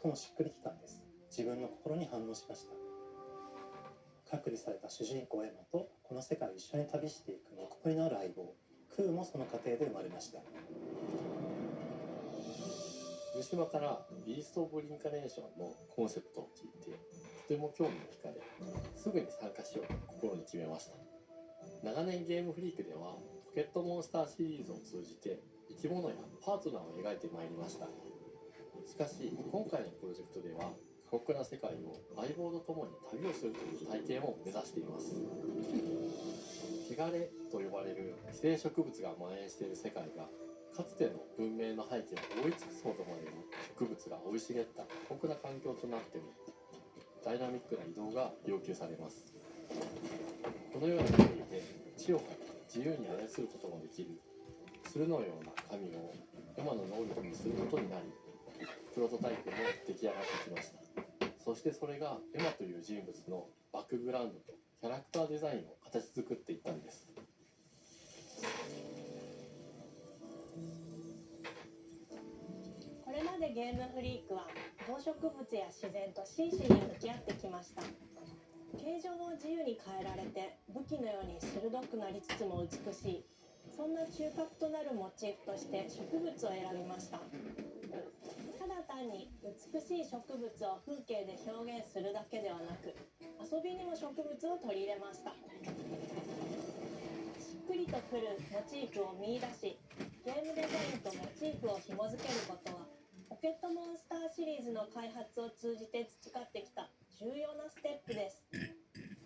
最もしっくりきたんです。自分の心に反応しました。隔離された主人公エマとこの世界を一緒に旅していくぬくもりのある相棒クーもその過程で生まれました。広島からビースト・オブ・リンカネーションのコンセプトを聞いてとても興味を惹かれすぐに参加しようと心に決めました。長年ゲームフリークではポケットモンスターシリーズを通じて生き物やパートナーを描いてまいりました。しかし今回のプロジェクトでは過酷な世界を相棒と共に旅をするという体験を目指しています。汚れと呼ばれる寄生植物が蔓延している世界がかつての文明の背景を覆い尽くすほどまでに植物が生い茂った過酷な環境となっておりダイナミックな移動が要求されます。このような経緯で地を自由に操ることもできる鶴のような神をエマの能力にすることになりプロトタイプも出来上がってきました。そしてそれがエマという人物のバックグラウンドとキャラクターデザインを形作っていったんです。これまでゲームフリークは動植物や自然と真摯に向き合ってきました。形状を自由に変えられて武器のように鋭くなりつつも美しい、そんな中核となるモチーフとして植物を選びました。ただ単に美しい植物を風景で表現するだけではなく遊びにも植物を取り入れました。しっくりとくるモチーフを見出しゲームデザインとモチーフを紐付けることはポケットモンスターシリーズの開発を通じて培ってきた重要なステップです。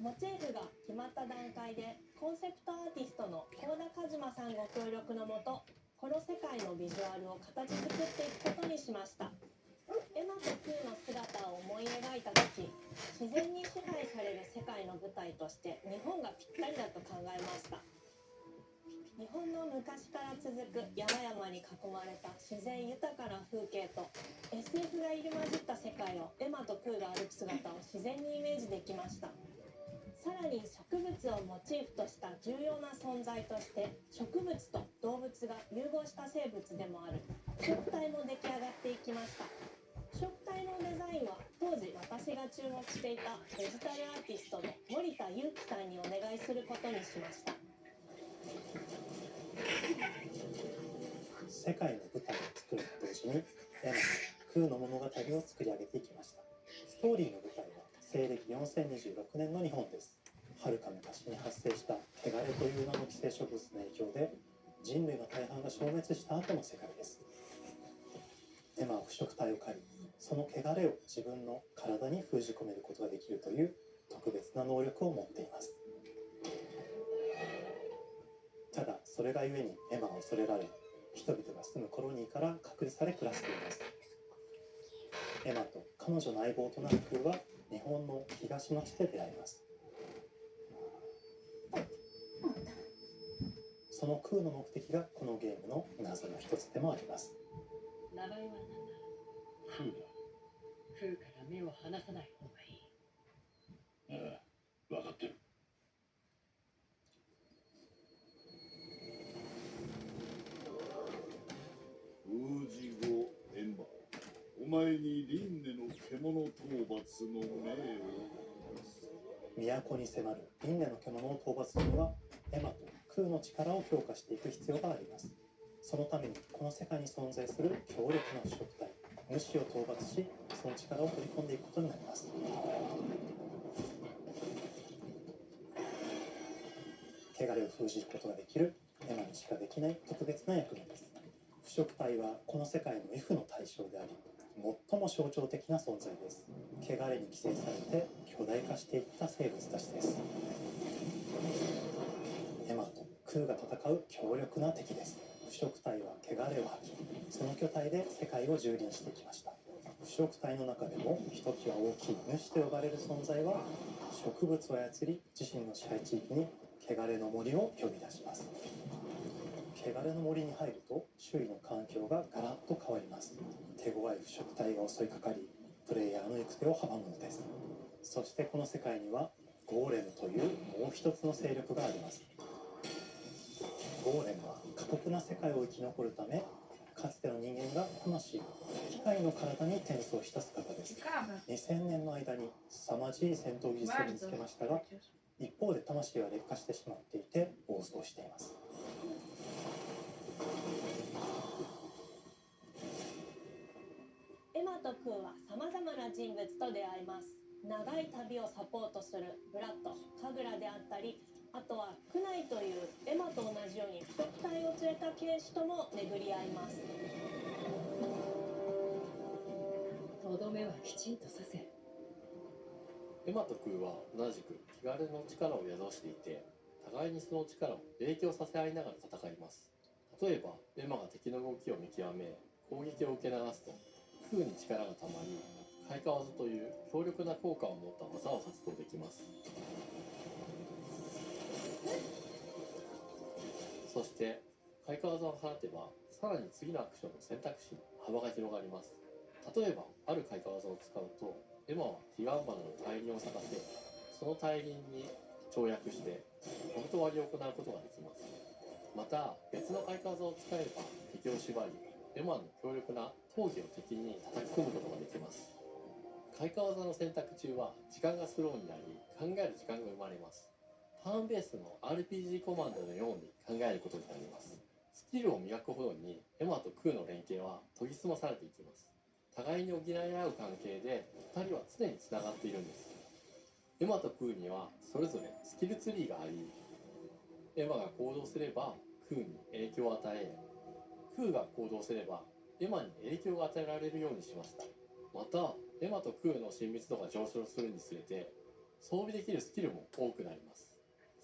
モチーフが決まった段階でコンセプトアーティストの幸田和馬さんご協力のもとこの世界のビジュアルを形作っていくことにしました。エマとクーの姿を思い描いた時自然に支配される世界の舞台として日本がぴったりだと考えました。日本の昔から続く山々に囲まれた自然豊かな風景と SF が入り混じった世界をエマとクーが歩く姿を自前にイメージできました。さらに植物をモチーフとした重要な存在として植物と動物が融合した生物でもある触体も出来上がっていきました。触体のデザインは当時私が注目していたデジタルアーティストの森田裕樹さんにお願いすることにしました。世界の舞台を作ると同時にエマ空の物語を作り上げていきました。ストーリーの舞台は西暦4026年の日本です。はるか昔に発生した汚れという名の寄生植物の影響で人類の大半が消滅した後の世界です。エマは腐食体を狩り、その汚れを自分の体に封じ込めることができるという特別な能力を持っています。ただそれがゆえにエマは恐れられ、人々が住むコロニーから隔離され暮らしています。エマと彼女の相棒となる空は日本の東の地で出会います。その空の目的がこのゲームの謎の一つでもあります。名前は何だ？フーだ。フーから目を離さない方がいい。ああ、分かってる。封じ後、エンバー。お前に輪廻の獣討伐の命を。都に迫る輪廻の獣を討伐するにはエマと空の力を強化していく必要があります。そのためにこの世界に存在する強力な腐食体主を討伐し、その力を取り込んでいくことになります。汚れを封じることができるエマにしかできない特別な役目です。腐食体はこの世界の F の対象であり、最も象徴的な存在です。汚れに寄生されて巨大化していった生物たちです。エマと空が戦う強力な敵です。腐食体は汚れを吐き、その巨体で世界を蹂躙してきました。腐食体の中でもひときわ大きい主と呼ばれる存在は、植物を操り自身の支配地域に汚れの森を呼び出します。汚れの森に入ると周囲の環境がガラッと変わります。手強い腐食体が襲いかかり、プレイヤーの行く手を阻むのです。そしてこの世界にはゴーレムというもう一つの勢力があります。ゴーレムは過酷な世界を生き残るため、かつての人間が魂を機械の体に転送した姿です。2000年の間に凄まじい戦闘技術を見つけましたが、一方で魂は劣化してしまっていて暴走しています。エマとクーはさまざまな人物と出会います。長い旅をサポートするブラッド、神楽であったり、あとはクナイというエマと同じように腐食体を連れた剣士とも巡り合います。とどめはきちんとさせ。エマとクーは同じく汚れの力を宿していて、互いにその力を影響させ合いながら戦います。例えばエマが敵の動きを見極め攻撃を受け流すと、空に力がたまり開花技という強力な効果を持った技を発動できます。そして開花技を放てば、さらに次のアクションの選択肢に幅が広がります。例えばある開花技を使うと、エマは彼岸花の大輪を咲かせ、その大輪に跳躍して飛ぶと割りを行うことができます。また別の開花技を使えば敵を縛り、エマの強力な闘技を敵に叩き込むことができます。開花技の選択中は時間がスローになり、考える時間が生まれます。ターンベースの RPG コマンドのように考えることになります。スキルを磨くほどにエマとクーの連携は研ぎ澄まされていきます。互いに補い合う関係で2人は常につながっているんです。エマとクーにはそれぞれスキルツリーがあり、エマが行動すればクーに影響を与え、クーが行動すればエマに影響が与えられるようにしました。またエマとクーの親密度が上昇するにつれて装備できるスキルも多くなります。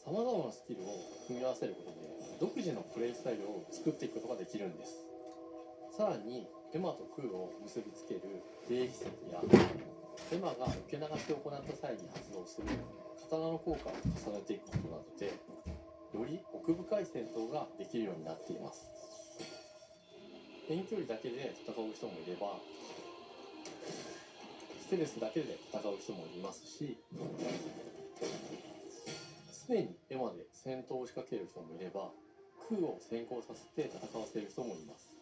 さまざまなスキルを組み合わせることで独自のプレイスタイルを作っていくことができるんです。さらにエマとクーを結びつける霊秘石やエマが受け流しを行った際に発動する刀の効果を重ねていくことなどで、より奥深い戦闘ができるようになっています。遠距離だけで戦う人もいれば、ステルスだけで戦う人もいますし、常にエマで戦闘を仕掛ける人もいれば、空を先行させて戦わせる人もいます。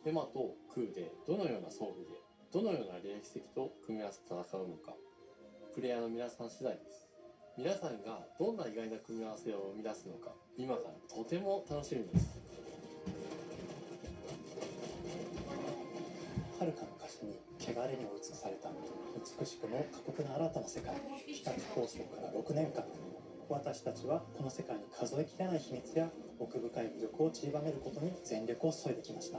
エマと空でどのような装備でどのような歴史と組み合わせて戦うのか、プレイヤーの皆さん次第です。皆さんがどんな意外な組み合わせを生み出すのか、今からとても楽しみです。遥か昔に汚れに追い尽くされた美しくも過酷な新たな世界、企画構想から6年間、私たちはこの世界に数えきれない秘密や奥深い魅力を散りばめることに全力を注いできました。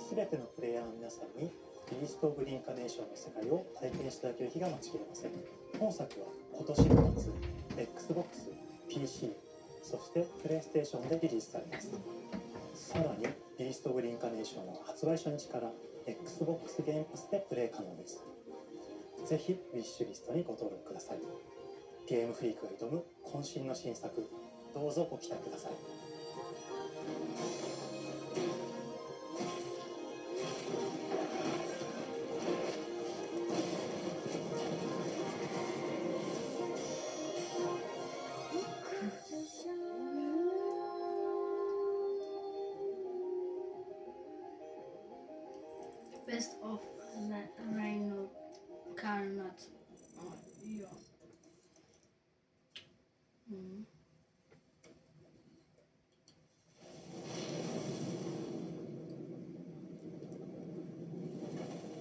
すべてのプレイヤーの皆さんにビースト・オブ・リンカネーションの世界を体験していただける日が待ちきれません。本作は今年5月 Xbox、PC、そしてプレイステーションでリリースされます。さらにビースト・オブ・リンカネーションは発売初日から Xbox ゲームパスでプレイ可能です。ぜひウィッシュリストにご登録ください。ゲームフリークが挑む渾身の新作、どうぞご期待ください。Best of Rhino Carnot. Ja.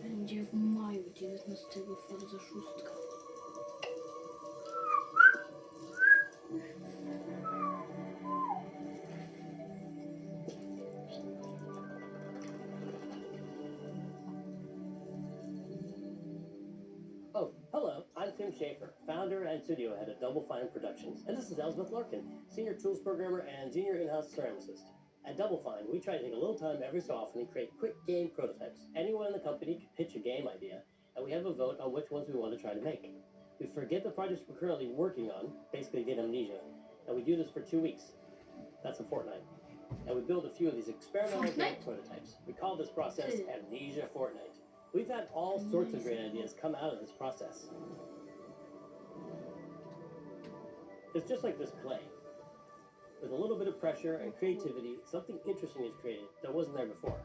Będzie w maju 19 Forza 6. Oh, hello, I'm Tim Schafer, founder and studio head of Double Fine Productions, and this is Elspeth Larkin, senior tools programmer and junior in-house ceramicist. At Double Fine, we try to take a little time every so often and create quick game prototypes. Anyone in the company can pitch a game idea, and we have a vote on which ones we want to try to make. We forget the projects we're currently working on, basically get amnesia, and we do this for 2 weeks. That's a fortnight. And we build a few of these experimental game prototypes. We call this process Amnesia Fortnight. We've had all sorts of great ideas come out of this process. It's just like this clay. With a little bit of pressure and creativity, something interesting is created that wasn't there before.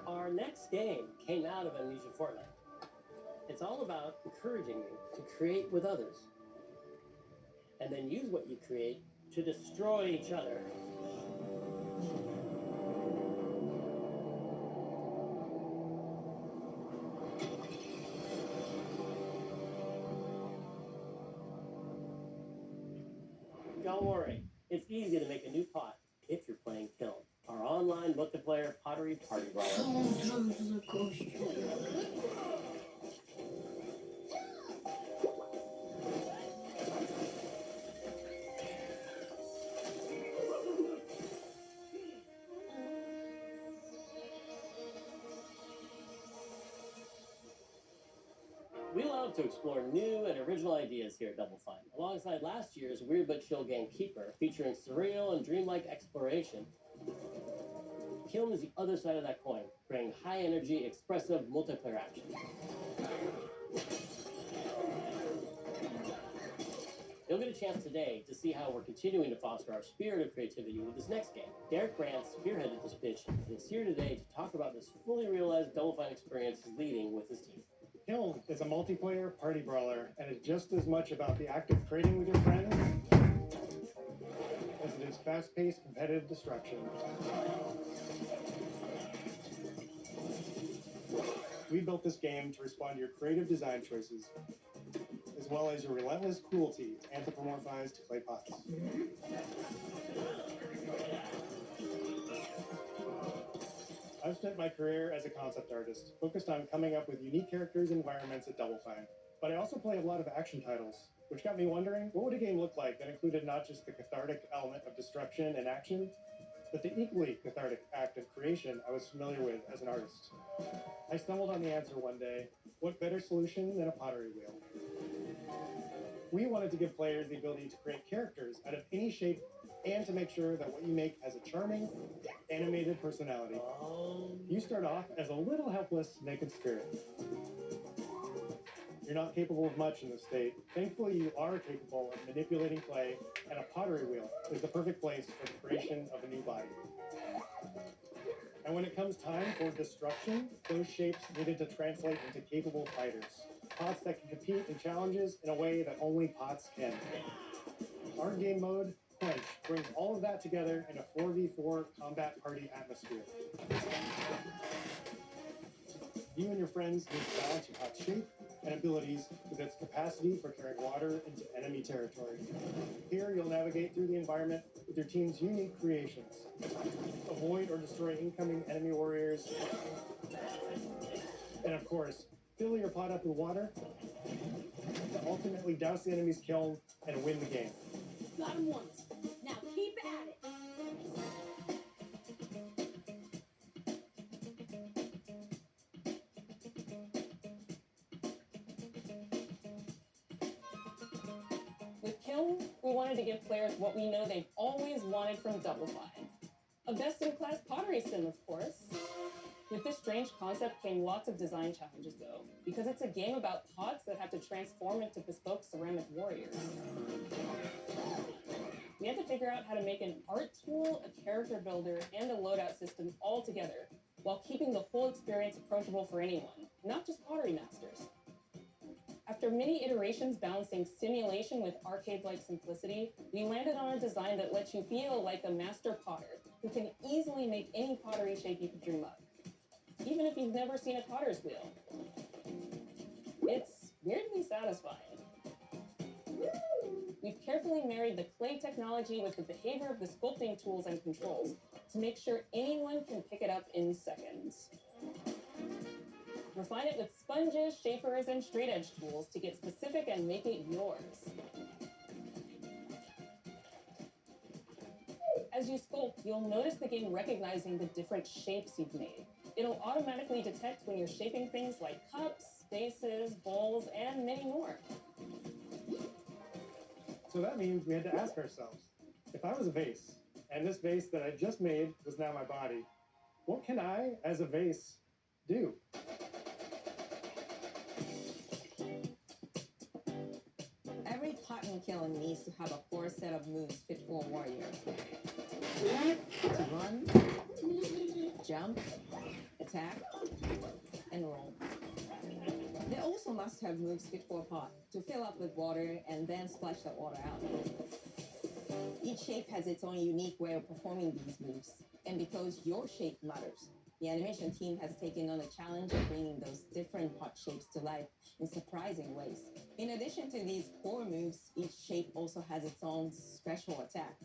Our next game came out of Amnesia Fortnight. It's all about encouraging you to create with others, and then use what you create to destroy each other. Don't worry, it's easy to make a new pot if you're playing Kiln, our online multiplayer pottery party brawler. We love to explore new and original ideas here at Double Fine, alongside last year's Weird But Chill game Keeper, featuring surreal and dreamlike exploration. Kiln is the other side of that coin, bringing high-energy, expressive multiplayer action. You'll get a chance today to see how we're continuing to foster our spirit of creativity with this next game. Derek Brandt spearheaded this pitch and is here today to talk about this fully realized Double Fine experience he's leading with his team. Kiln is a multiplayer party brawler, and it's just as much about the act of trading with your friends as it is fast-paced competitive destruction. We built this game to respond to your creative design choices, as well as your relentless cruelty anthropomorphized to clay pots. I've spent my career as a concept artist, focused on coming up with unique characters and environments at Double Fine. But I also play a lot of action titles, which got me wondering, what would a game look like that included not just the cathartic element of destruction and action, but the equally cathartic act of creation I was familiar with as an artist? I stumbled on the answer one day: what better solution than a pottery wheel? We wanted to give players the ability to create characters out of any shape and to make sure that what you make has a charming, animated personality. You start off as a little helpless naked spirit. You're not capable of much in this state. Thankfully, you are capable of manipulating clay, and a pottery wheel is the perfect place for the creation of a new body. And when it comes time for destruction, those shapes needed to translate into capable fighters. Pots that can compete in challenges in a way that only pots can. Our game mode, Quench, brings all of that together in a 4v4 combat party atmosphere. You and your friends need to balance your pot's shape and abilities with its capacity for carrying water into enemy territory. Here, you'll navigate through the environment with your team's unique creations. Avoid or destroy incoming enemy warriors. And of course, fill your pot up with water to ultimately douse the enemy's kiln and win the game. Got him once. Now keep at it. With Kiln, we wanted to give players what we know they've always wanted from Double Fine. A best-in-class pottery sim, of course. With this strange concept came lots of design challenges, though, because it's a game about pots that have to transform into bespoke ceramic warriors. We had to figure out how to make an art tool, a character builder, and a loadout system all together, while keeping the whole experience approachable for anyone, not just pottery masters. After many iterations balancing simulation with arcade-like simplicity, we landed on a design that lets you feel like a master potter who can easily make any pottery shape you could dream up, even if you've never seen a potter's wheel. It's weirdly satisfying. We've carefully married the clay technology with the behavior of the sculpting tools and controls to make sure anyone can pick it up in seconds. Refine it with sponges, shapers, and straight edge tools to get specific and make it yours. As you sculpt, you'll notice the game recognizing the different shapes you've made. It'll automatically detect when you're shaping things like cups, vases, bowls, and many more. So that means we had to ask ourselves, if I was a vase, and this vase that I just made was now my body, what can I, as a vase, do? Every pot and kiln needs to have a core set of moves fit for a warrior. To run, jump, attack, and roll. They also must have moves fit for a pot to fill up with water and then splash that water out. Each shape has its own unique way of performing these moves, and because your shape matters, the animation team has taken on the challenge of bringing those different pot shapes to life in surprising ways. In addition to these core moves, each shape also has its own special attack,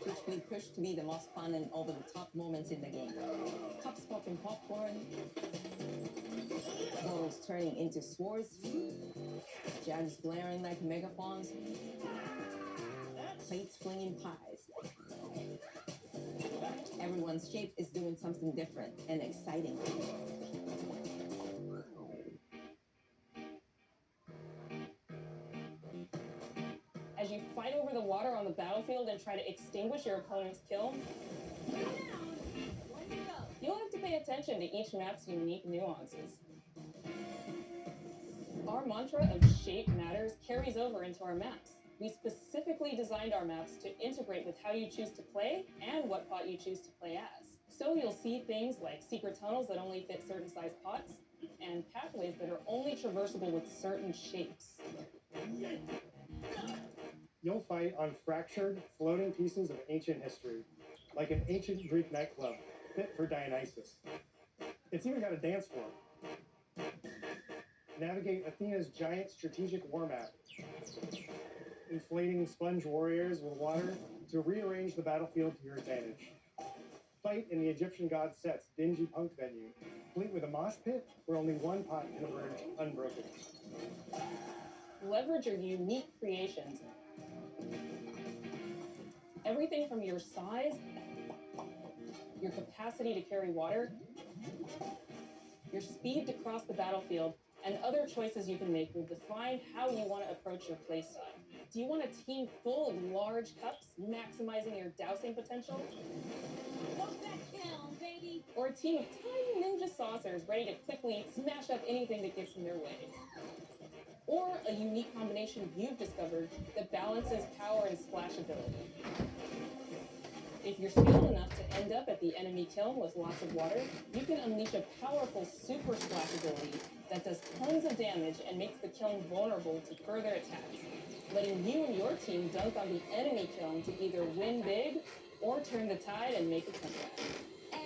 which we push to be the most fun and over-the-top moments in the game. Cups popping popcorn, bottles turning into swords, jugs glaring like megaphones, plates flinging pies. Everyone's shape is doing something different and exciting. As you fight over the water on the battlefield and try to extinguish your opponent's kiln, you'll have to pay attention to each map's unique nuances. Our mantra of shape matters carries over into our maps. We specifically designed our maps to integrate with how you choose to play and what pot you choose to play as. So you'll see things like secret tunnels that only fit certain size pots, and pathways that are only traversable with certain shapes. You'll fight on fractured, floating pieces of ancient history, like an ancient Greek nightclub fit for Dionysus. It's even got a dance floor. Navigate Athena's giant strategic war map, inflating sponge warriors with water to rearrange the battlefield to your advantage. Fight in the Egyptian god Set's dingy punk venue, complete with a mosh pit where only one pot can emerge unbroken. Leverage your unique creations. Everything from your size, your capacity to carry water, your speed to cross the battlefield, and other choices you can make will define how you want to approach your playstyle. Do you want a team full of large cups, maximizing your dousing potential? What's that kiln, baby? Or a team of tiny ninja saucers ready to quickly smash up anything that gets in their way? Or a unique combination you've discovered that balances power and splashability? If you're skilled enough to end up at the enemy kiln with lots of water, you can unleash a powerful super splash ability that does tons of damage and makes the kiln vulnerable to further attacks, letting you and your team dunk on the enemy kiln to either win big or turn the tide and make a comeback. And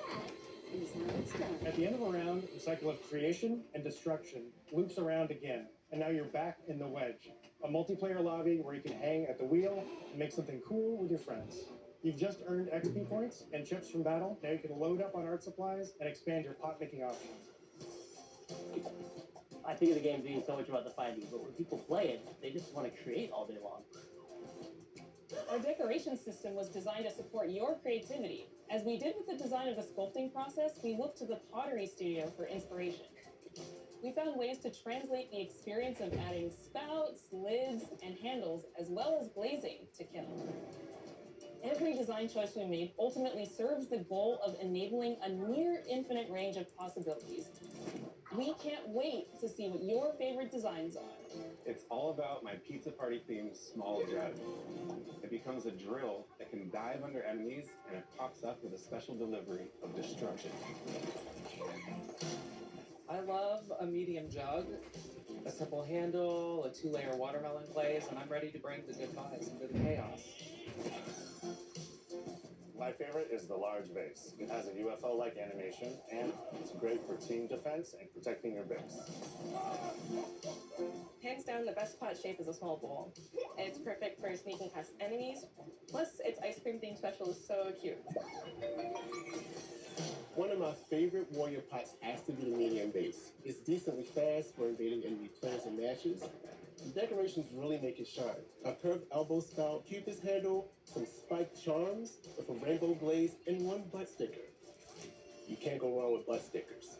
that is how it's done. At the end of a round, the cycle of creation and destruction loops around again, and now you're back in the wedge, a multiplayer lobby where you can hang at the wheel and make something cool with your friends. You've just earned XP points and chips from battle. Now you can load up on art supplies and expand your pot-making options. I think of the game being so much about the fighting, but when people play it, they just want to create all day long. Our decoration system was designed to support your creativity. As we did with the design of the sculpting process, we looked to the pottery studio for inspiration. We found ways to translate the experience of adding spouts, lids, and handles, as well as glazing to kiln. Every design choice we made ultimately serves the goal of enabling a near infinite range of possibilities. We can't wait to see what your favorite designs are. It's all about my pizza party themed small jet. It becomes a drill that can dive under enemies, and it pops up with a special delivery of destruction. I love a medium jug, a simple handle, a 2-layer watermelon glaze, and I'm ready to bring the good vibes into the chaos. My favorite is the large base. It has a UFO-like animation, and it's great for team defense and protecting your base. Hands down, the best pot shape is a small bowl. It's perfect for sneaking past enemies. Plus, its ice cream theme special is so cute. One of my favorite warrior pots has to be the medium base. It's decently fast for invading enemy players and matches. The decorations really make it shine. A curved elbow style cupid's handle, some spiked charms with a rainbow glaze, and one butt sticker. You can't go wrong with butt stickers.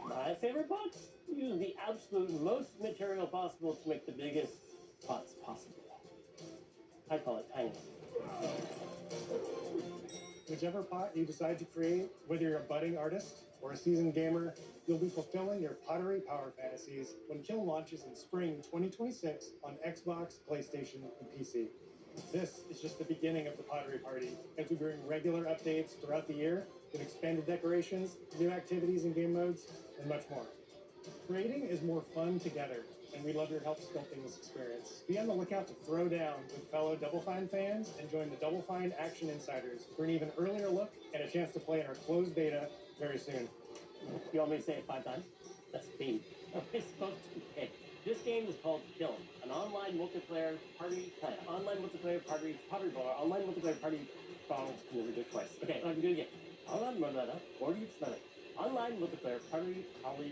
My favorite pots use the absolute most material possible to make the biggest pots possible. I call it tiny. Whichever pot you decide to create, whether you're a budding artist or a seasoned gamer, you'll be fulfilling your pottery power fantasies when Kiln launches in spring 2026 on Xbox, PlayStation, and PC. This is just the beginning of the pottery party, as we bring regular updates throughout the year with expanded decorations, new activities and game modes, and much more. Creating is more fun together, and we love your help sculpting this experience. Be on the lookout to throw down with fellow Double Fine fans and join the Double Fine Action Insiders for an even earlier look and a chance to play in our closed beta very soon. You want me to say it 5 times? That's me. Okay, supposed to. Okay. This game is called Kiln, an online multiplayer pottery brawler. Online multiplayer party brawler. I'm gonna do it twice. Okay, I can do it again. Online multiplayer pottery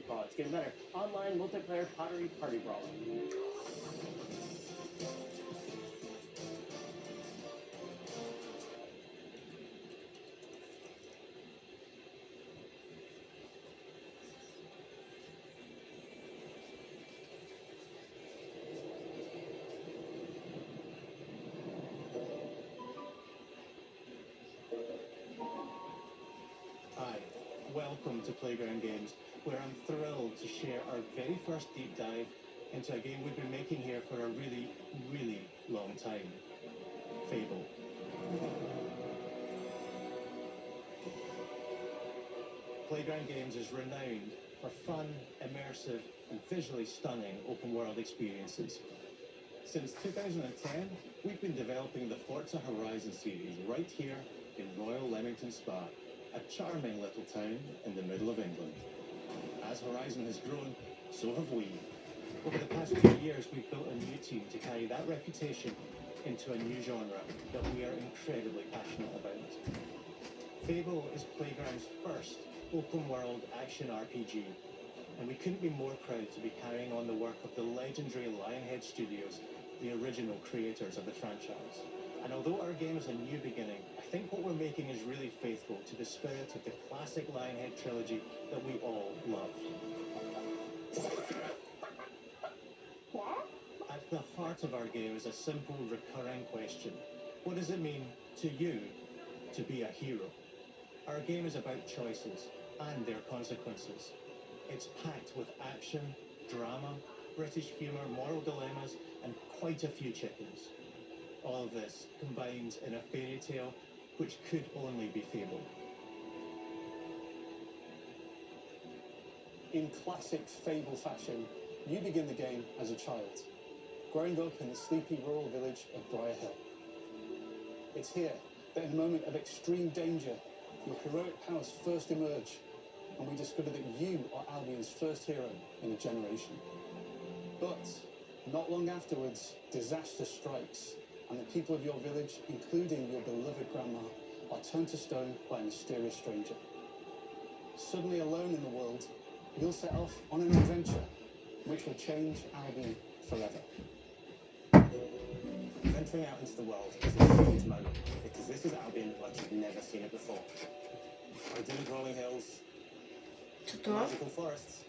brawler. It's getting better. Online multiplayer pottery party brawler. Hi, welcome to Playground Games, where I'm thrilled to share our very first deep dive into a game we've been making here for a really, really long time. Fable. Playground Games is renowned for fun, immersive, and visually stunning open-world experiences. Since 2010, we've been developing the Forza Horizon series right here in Royal Leamington Spa, a charming little town in the middle of England. As Horizon has grown, so have we. Over the past 2 years, we've built a new team to carry that reputation into a new genre that we are incredibly passionate about. Fable is Playground's first open-world action RPG, and we couldn't be more proud to be carrying on the work of the legendary Lionhead Studios, the original creators of the franchise. And although our game is a new beginning, I think what we're making is really faithful to the spirit of the classic Lionhead trilogy that we all love. I've the heart of our game is a simple, recurring question. What does it mean to you to be a hero? Our game is about choices and their consequences. It's packed with action, drama, British humour, moral dilemmas, and quite a few chickens. All of this combined in a fairy tale which could only be fable. In classic fable fashion, you begin the game as a child, growing up in the sleepy rural village of Briar Hill. It's here that in a moment of extreme danger, your heroic powers first emerge, and we discover that you are Albion's first hero in a generation. But not long afterwards, disaster strikes, and the people of your village, including your beloved grandma, are turned to stone by a mysterious stranger. Suddenly alone in the world, you'll set off on an adventure which will change Albion forever. Venturing out into the world is a huge moment because this is Albion like you've never seen it before. Idyllic rolling hills, magical forests,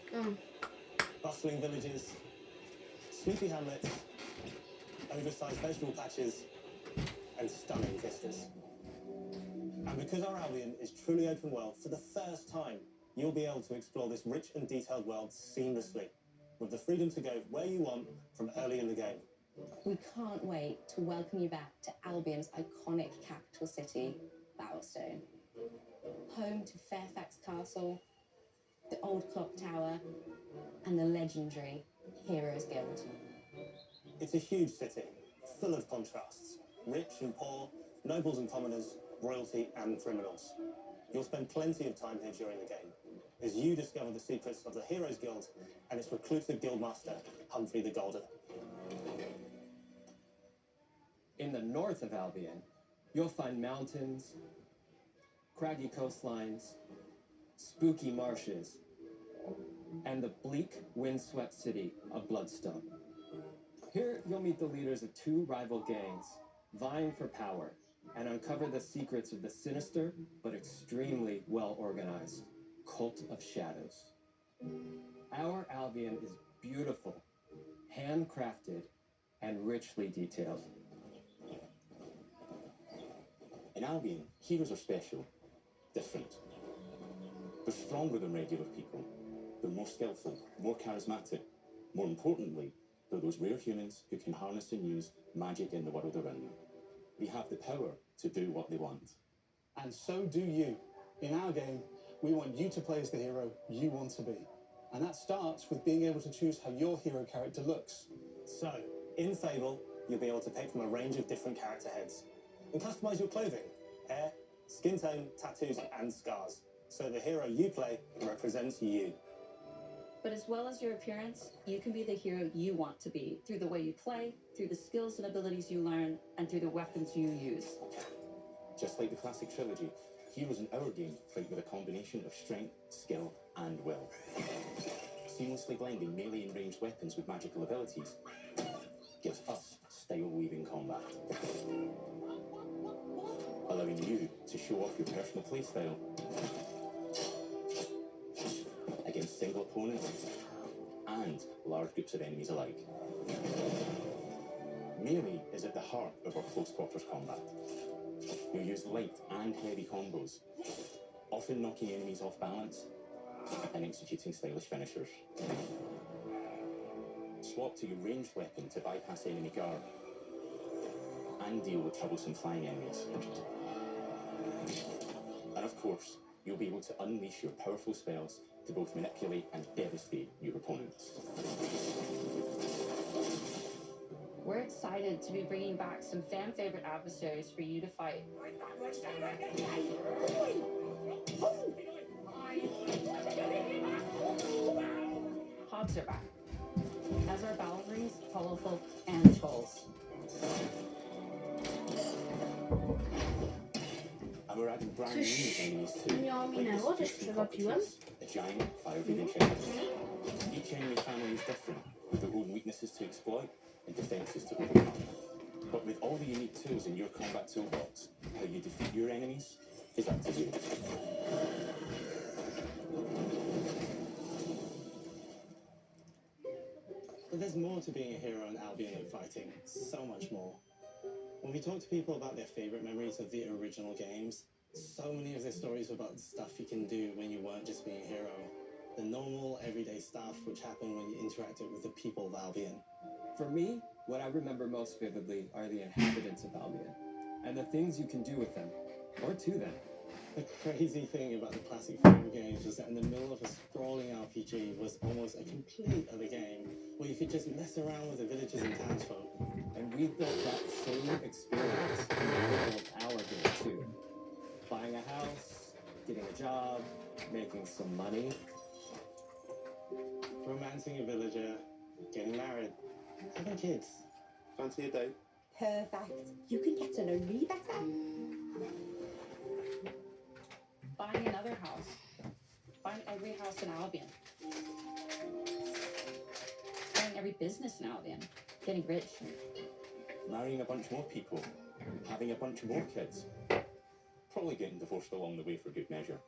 bustling villages, sleepy hamlets, oversized vegetable patches, and stunning vistas. And because our Albion is truly open world, for the first time, you'll be able to explore this rich and detailed world seamlessly, with the freedom to go where you want from early in the game. We can't wait to welcome you back to Albion's iconic capital city, Bowerstone. Home to Fairfax Castle, the old clock tower, and the legendary Heroes Guild. It's a huge city, full of contrasts. Rich and poor, nobles and commoners, royalty and criminals. You'll spend plenty of time here during the game, as you discover the secrets of the Heroes Guild and its reclusive guildmaster, Humphrey the Golden. In the north of Albion, you'll find mountains, craggy coastlines, spooky marshes, and the bleak, windswept city of Bloodstone. Here, you'll meet the leaders of two rival gangs, vying for power, and uncover the secrets of the sinister but extremely well-organized Cult of Shadows. Our Albion is beautiful, handcrafted, and richly detailed. In Albion, heroes are special, different. They're stronger than regular people. They're more skillful, more charismatic. More importantly, they're those rare humans who can harness and use magic in the world around them. They have the power to do what they want. And so do you. In our game, we want you to play as the hero you want to be. And that starts with being able to choose how your hero character looks. So, in Fable, you'll be able to pick from a range of different character heads and customize your clothing, hair, skin tone, tattoos, and scars, so the hero you play represents you. But as well as your appearance, you can be the hero you want to be through the way you play, through the skills and abilities you learn, and through the weapons you use. Just like the classic trilogy, heroes in our game fight with a combination of strength, skill, and will. Seamlessly blending melee and ranged weapons with magical abilities gives us style-weaving combat, allowing you to show off your personal playstyle against single opponents and large groups of enemies alike. Melee is at the heart of our close quarters combat. You'll use light and heavy combos, often knocking enemies off balance and executing stylish finishers. Swap to your ranged weapon to bypass enemy guard and deal with troublesome flying enemies. And of course, you'll be able to unleash your powerful spells to both manipulate and devastate your opponents. We're excited to be bringing back some fan-favorite adversaries for you to fight. Hogs are back, as are Ballerings, Hollowfolk, and Trolls. And we're adding brand new enemies too. Nie ominęło, też przegapiłem. A giant fire-breathing chimpanzee. Each enemy family is different, with their own weaknesses to exploit and defenses to overcome. But with all the unique tools in your combat toolbox, how you defeat your enemies is up to you. The But there's more to being a hero in Albion than fighting. So much more. When we talk to people about their favorite memories of the original games, so many of their stories were about the stuff you can do when you weren't just being a hero. The normal, everyday stuff which happened when you interacted with the people of Albion. For me, what I remember most vividly are the inhabitants of Albion, and the things you can do with them, or to them. The crazy thing about the classic Fable games was that in the middle of a sprawling RPG was almost a complete other game, where you could just mess around with the villagers and townsfolk. And we built that same experience in the middle of our game too. Buying a house, getting a job, making some money. Romancing a villager, getting married, having kids. Fancy a date? Perfect. You can get to know me better. Buying another house. Buying every house in Albion. Buying every business in Albion. Getting rich. Marrying a bunch more people, having a bunch more kids, probably getting divorced along the way for good measure.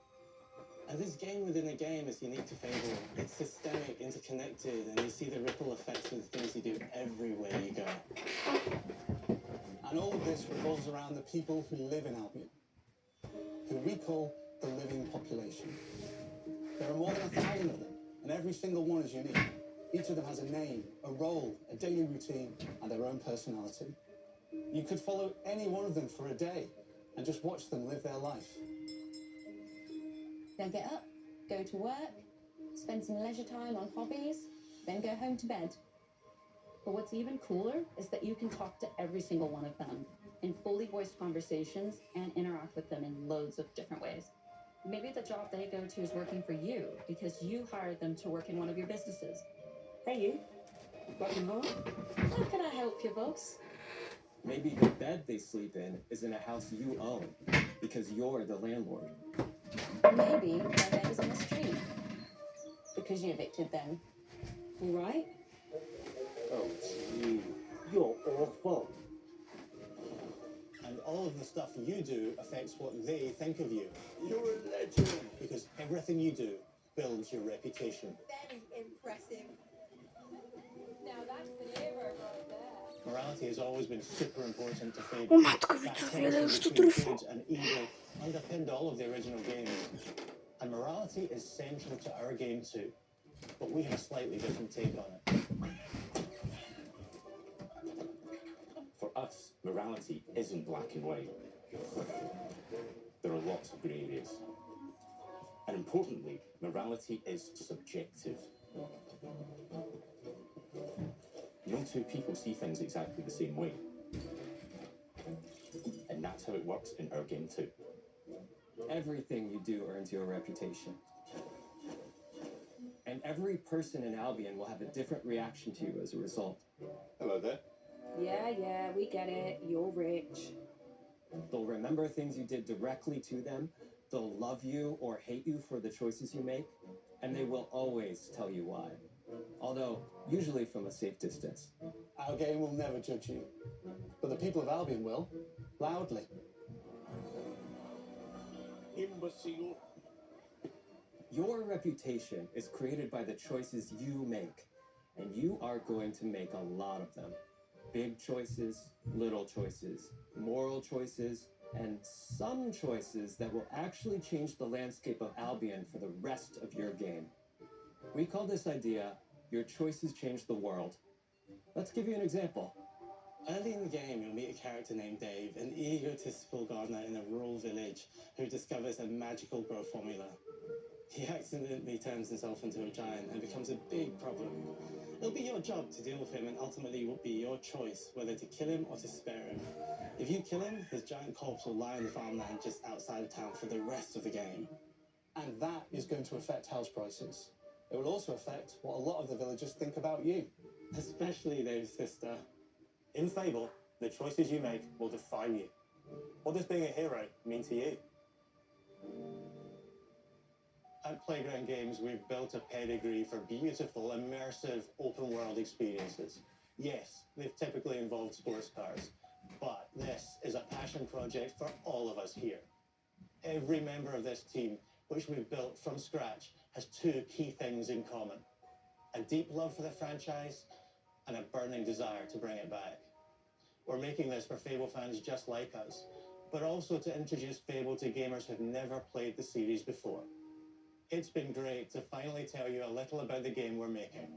And this game within a game is unique to Fable. It's systemic, interconnected, and you see the ripple effects of the things you do everywhere you go. And all of this revolves around the people who live in Albion, who we call the living population. There are more than 1,000 of them, and every single one is unique. Each of them has a name, a role, a daily routine, and their own personality. You could follow any one of them for a day and just watch them live their life. Then get up, go to work, spend some leisure time on hobbies, then go home to bed. But what's even cooler is that you can talk to every single one of them in fully voiced conversations and interact with them in loads of different ways. Maybe the job they go to is working for you because you hired them to work in one of your businesses. Hey you, working home? How can I help you, boss? Maybe the bed they sleep in is in a house you own, because you're the landlord. Maybe their bed is in the street because you evicted them. You right? Oh, gee, you're awful. And all of the stuff you do affects what they think of you. You're a legend. Because everything you do builds your reputation. Very impressive. Now that's the neighbor right there. Morality has always been super important to Fable. O matko, That widzowie, ale tension już to between trwa. good and evil underpinned all of the original games. And morality is central to our game too. But we have a slightly different take on it. For us, morality isn't black and white. There are lots of grey areas. And importantly, morality is subjective. No two people see things exactly the same way. And that's how it works in our game too. Everything you do earns you a reputation. And every person in Albion will have a different reaction to you as a result. Hello there. Yeah, we get it. You're rich. They'll remember things you did directly to them, they'll love you or hate you for the choices you make, and they will always tell you why. Although, usually from a safe distance. Our game will never judge you, but the people of Albion will, loudly. Imbecile. Your reputation is created by the choices you make, and you are going to make a lot of them. Big choices, little choices, moral choices, and some choices that will actually change the landscape of Albion for the rest of your game. We call this idea, your choices change the world. Let's give you an example. Early in the game, you'll meet a character named Dave, an egotistical gardener in a rural village who discovers a magical growth formula. He accidentally turns himself into a giant and becomes a big problem. It'll be your job to deal with him, and ultimately it will be your choice whether to kill him or to spare him. If you kill him, his giant corpse will lie in the farmland just outside of town for the rest of the game. And that is going to affect house prices. It will also affect what a lot of the villagers think about you. Especially Dave's sister. In Fable, the choices you make will define you. What does being a hero mean to you? At Playground Games, we've built a pedigree for beautiful, immersive, open-world experiences. Yes, they've typically involved sports cars, but this is a passion project for all of us here. Every member of this team, which we've built from scratch, has two key things in common. A deep love for the franchise and a burning desire to bring it back. We're making this for Fable fans just like us, but also to introduce Fable to gamers who've never played the series before. It's been great to finally tell you a little about the game we're making.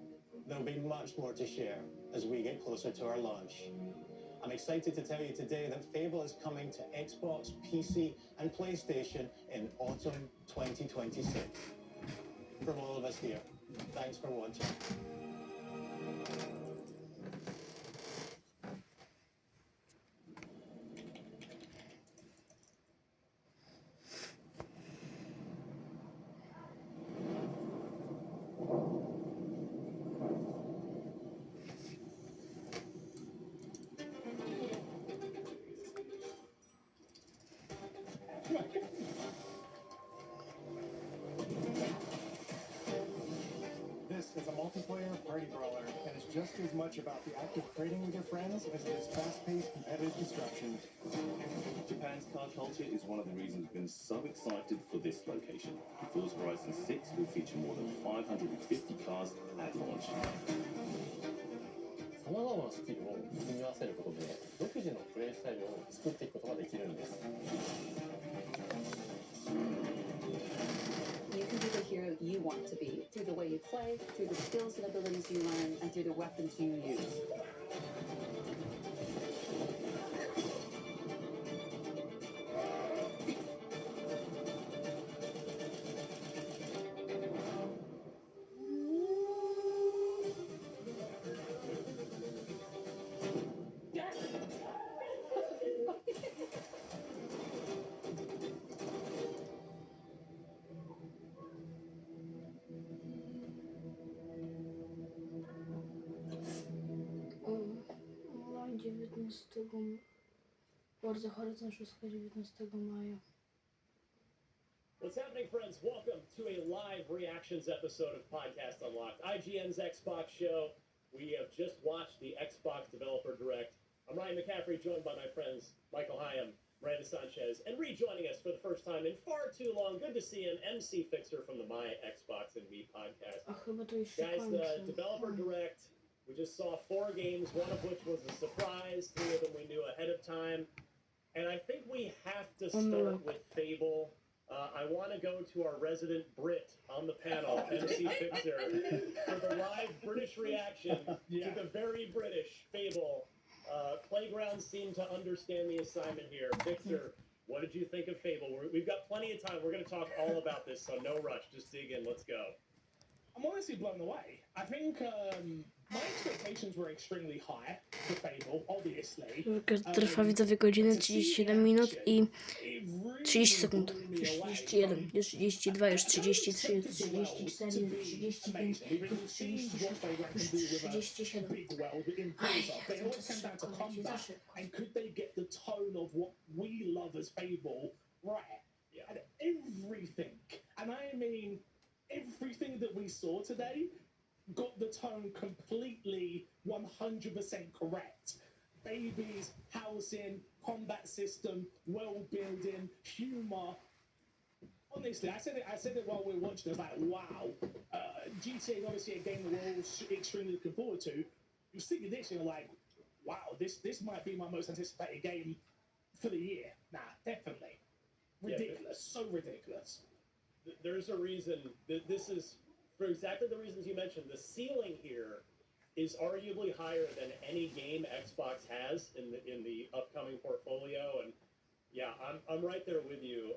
There'll be much more to share as we get closer to our launch. I'm excited to tell you today that Fable is coming to Xbox, PC, and PlayStation in autumn 2026. From all of us here, thanks for watching. This is a multiplayer party brawler, and it's just as much about the act of trading with your friends as it is fast-paced competitive destruction. Japan's car culture is one of the reasons we've been so excited for this location. Forza Horizon 6 will feature more than 550 cars at launch. さまざまなスキルを組み合わせることで独自のプレイスタイルを作っていくことができるんです。 You can be the hero you want to be through the way you play, through the skills and abilities you learn, and through the weapons you use. Forza Horizon 6 19 maja. What's happening, friends? Welcome to a live reactions episode of Podcast Unlocked, IGN's Xbox show. We have just watched the Xbox Developer Direct. I'm Ryan McCaffrey, joined by my friends Michael Hyam, Miranda Sanchez, and rejoining us for the first time in far too long. Good to see him, MC Fixer from the My Xbox and Me podcast. Guys, the Developer Direct, we just saw 4 games, one of which was a surprise, 3 of them we knew ahead of time. And I think we have to start with Fable. I want to go to our resident Brit on the panel, MC Fixer, for the live British reaction to the very British Fable. Playground seemed to understand the assignment here. Fixer, what did you think of Fable? We've got plenty of time. We're going to talk all about this, so no rush. Just dig in. Let's go. I'm honestly blown away. I think my expectations were extremely high for Fable, obviously. Trwa widzowie godzinę 37 minut i 30 sekund. Już 31, już 32, już 33, już 34, już 35, już 36, już 37. They always come down to combat, and could they get the tone of what we love as Fable right? And everything, and I mean everything that we saw today got the tone completely 100% correct. Babies, housing, combat system, world building, humor. Honestly, I said it while we were watching. I was like, wow. GTA is obviously a game that we're all extremely looking forward to. You see this, you're like, wow, this might be my most anticipated game for the year. Nah, definitely. Ridiculous, so ridiculous. There's a reason that this is, for exactly the reasons you mentioned, the ceiling here is arguably higher than any game Xbox has in the upcoming portfolio. And yeah, I'm right there with you.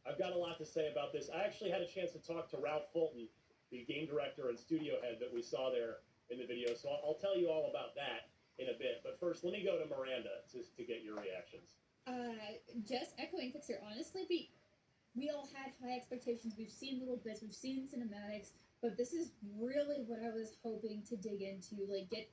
I've got a lot to say about this. I actually had a chance to talk to Ralph Fulton, the game director and studio head that we saw there in the video. So I'll tell you all about that in a bit. But first, let me go to Miranda to get your reactions. Just echoing Fixer, honestly, we all had high expectations. We've seen little bits, we've seen cinematics, but this is really what I was hoping to dig into. Like, they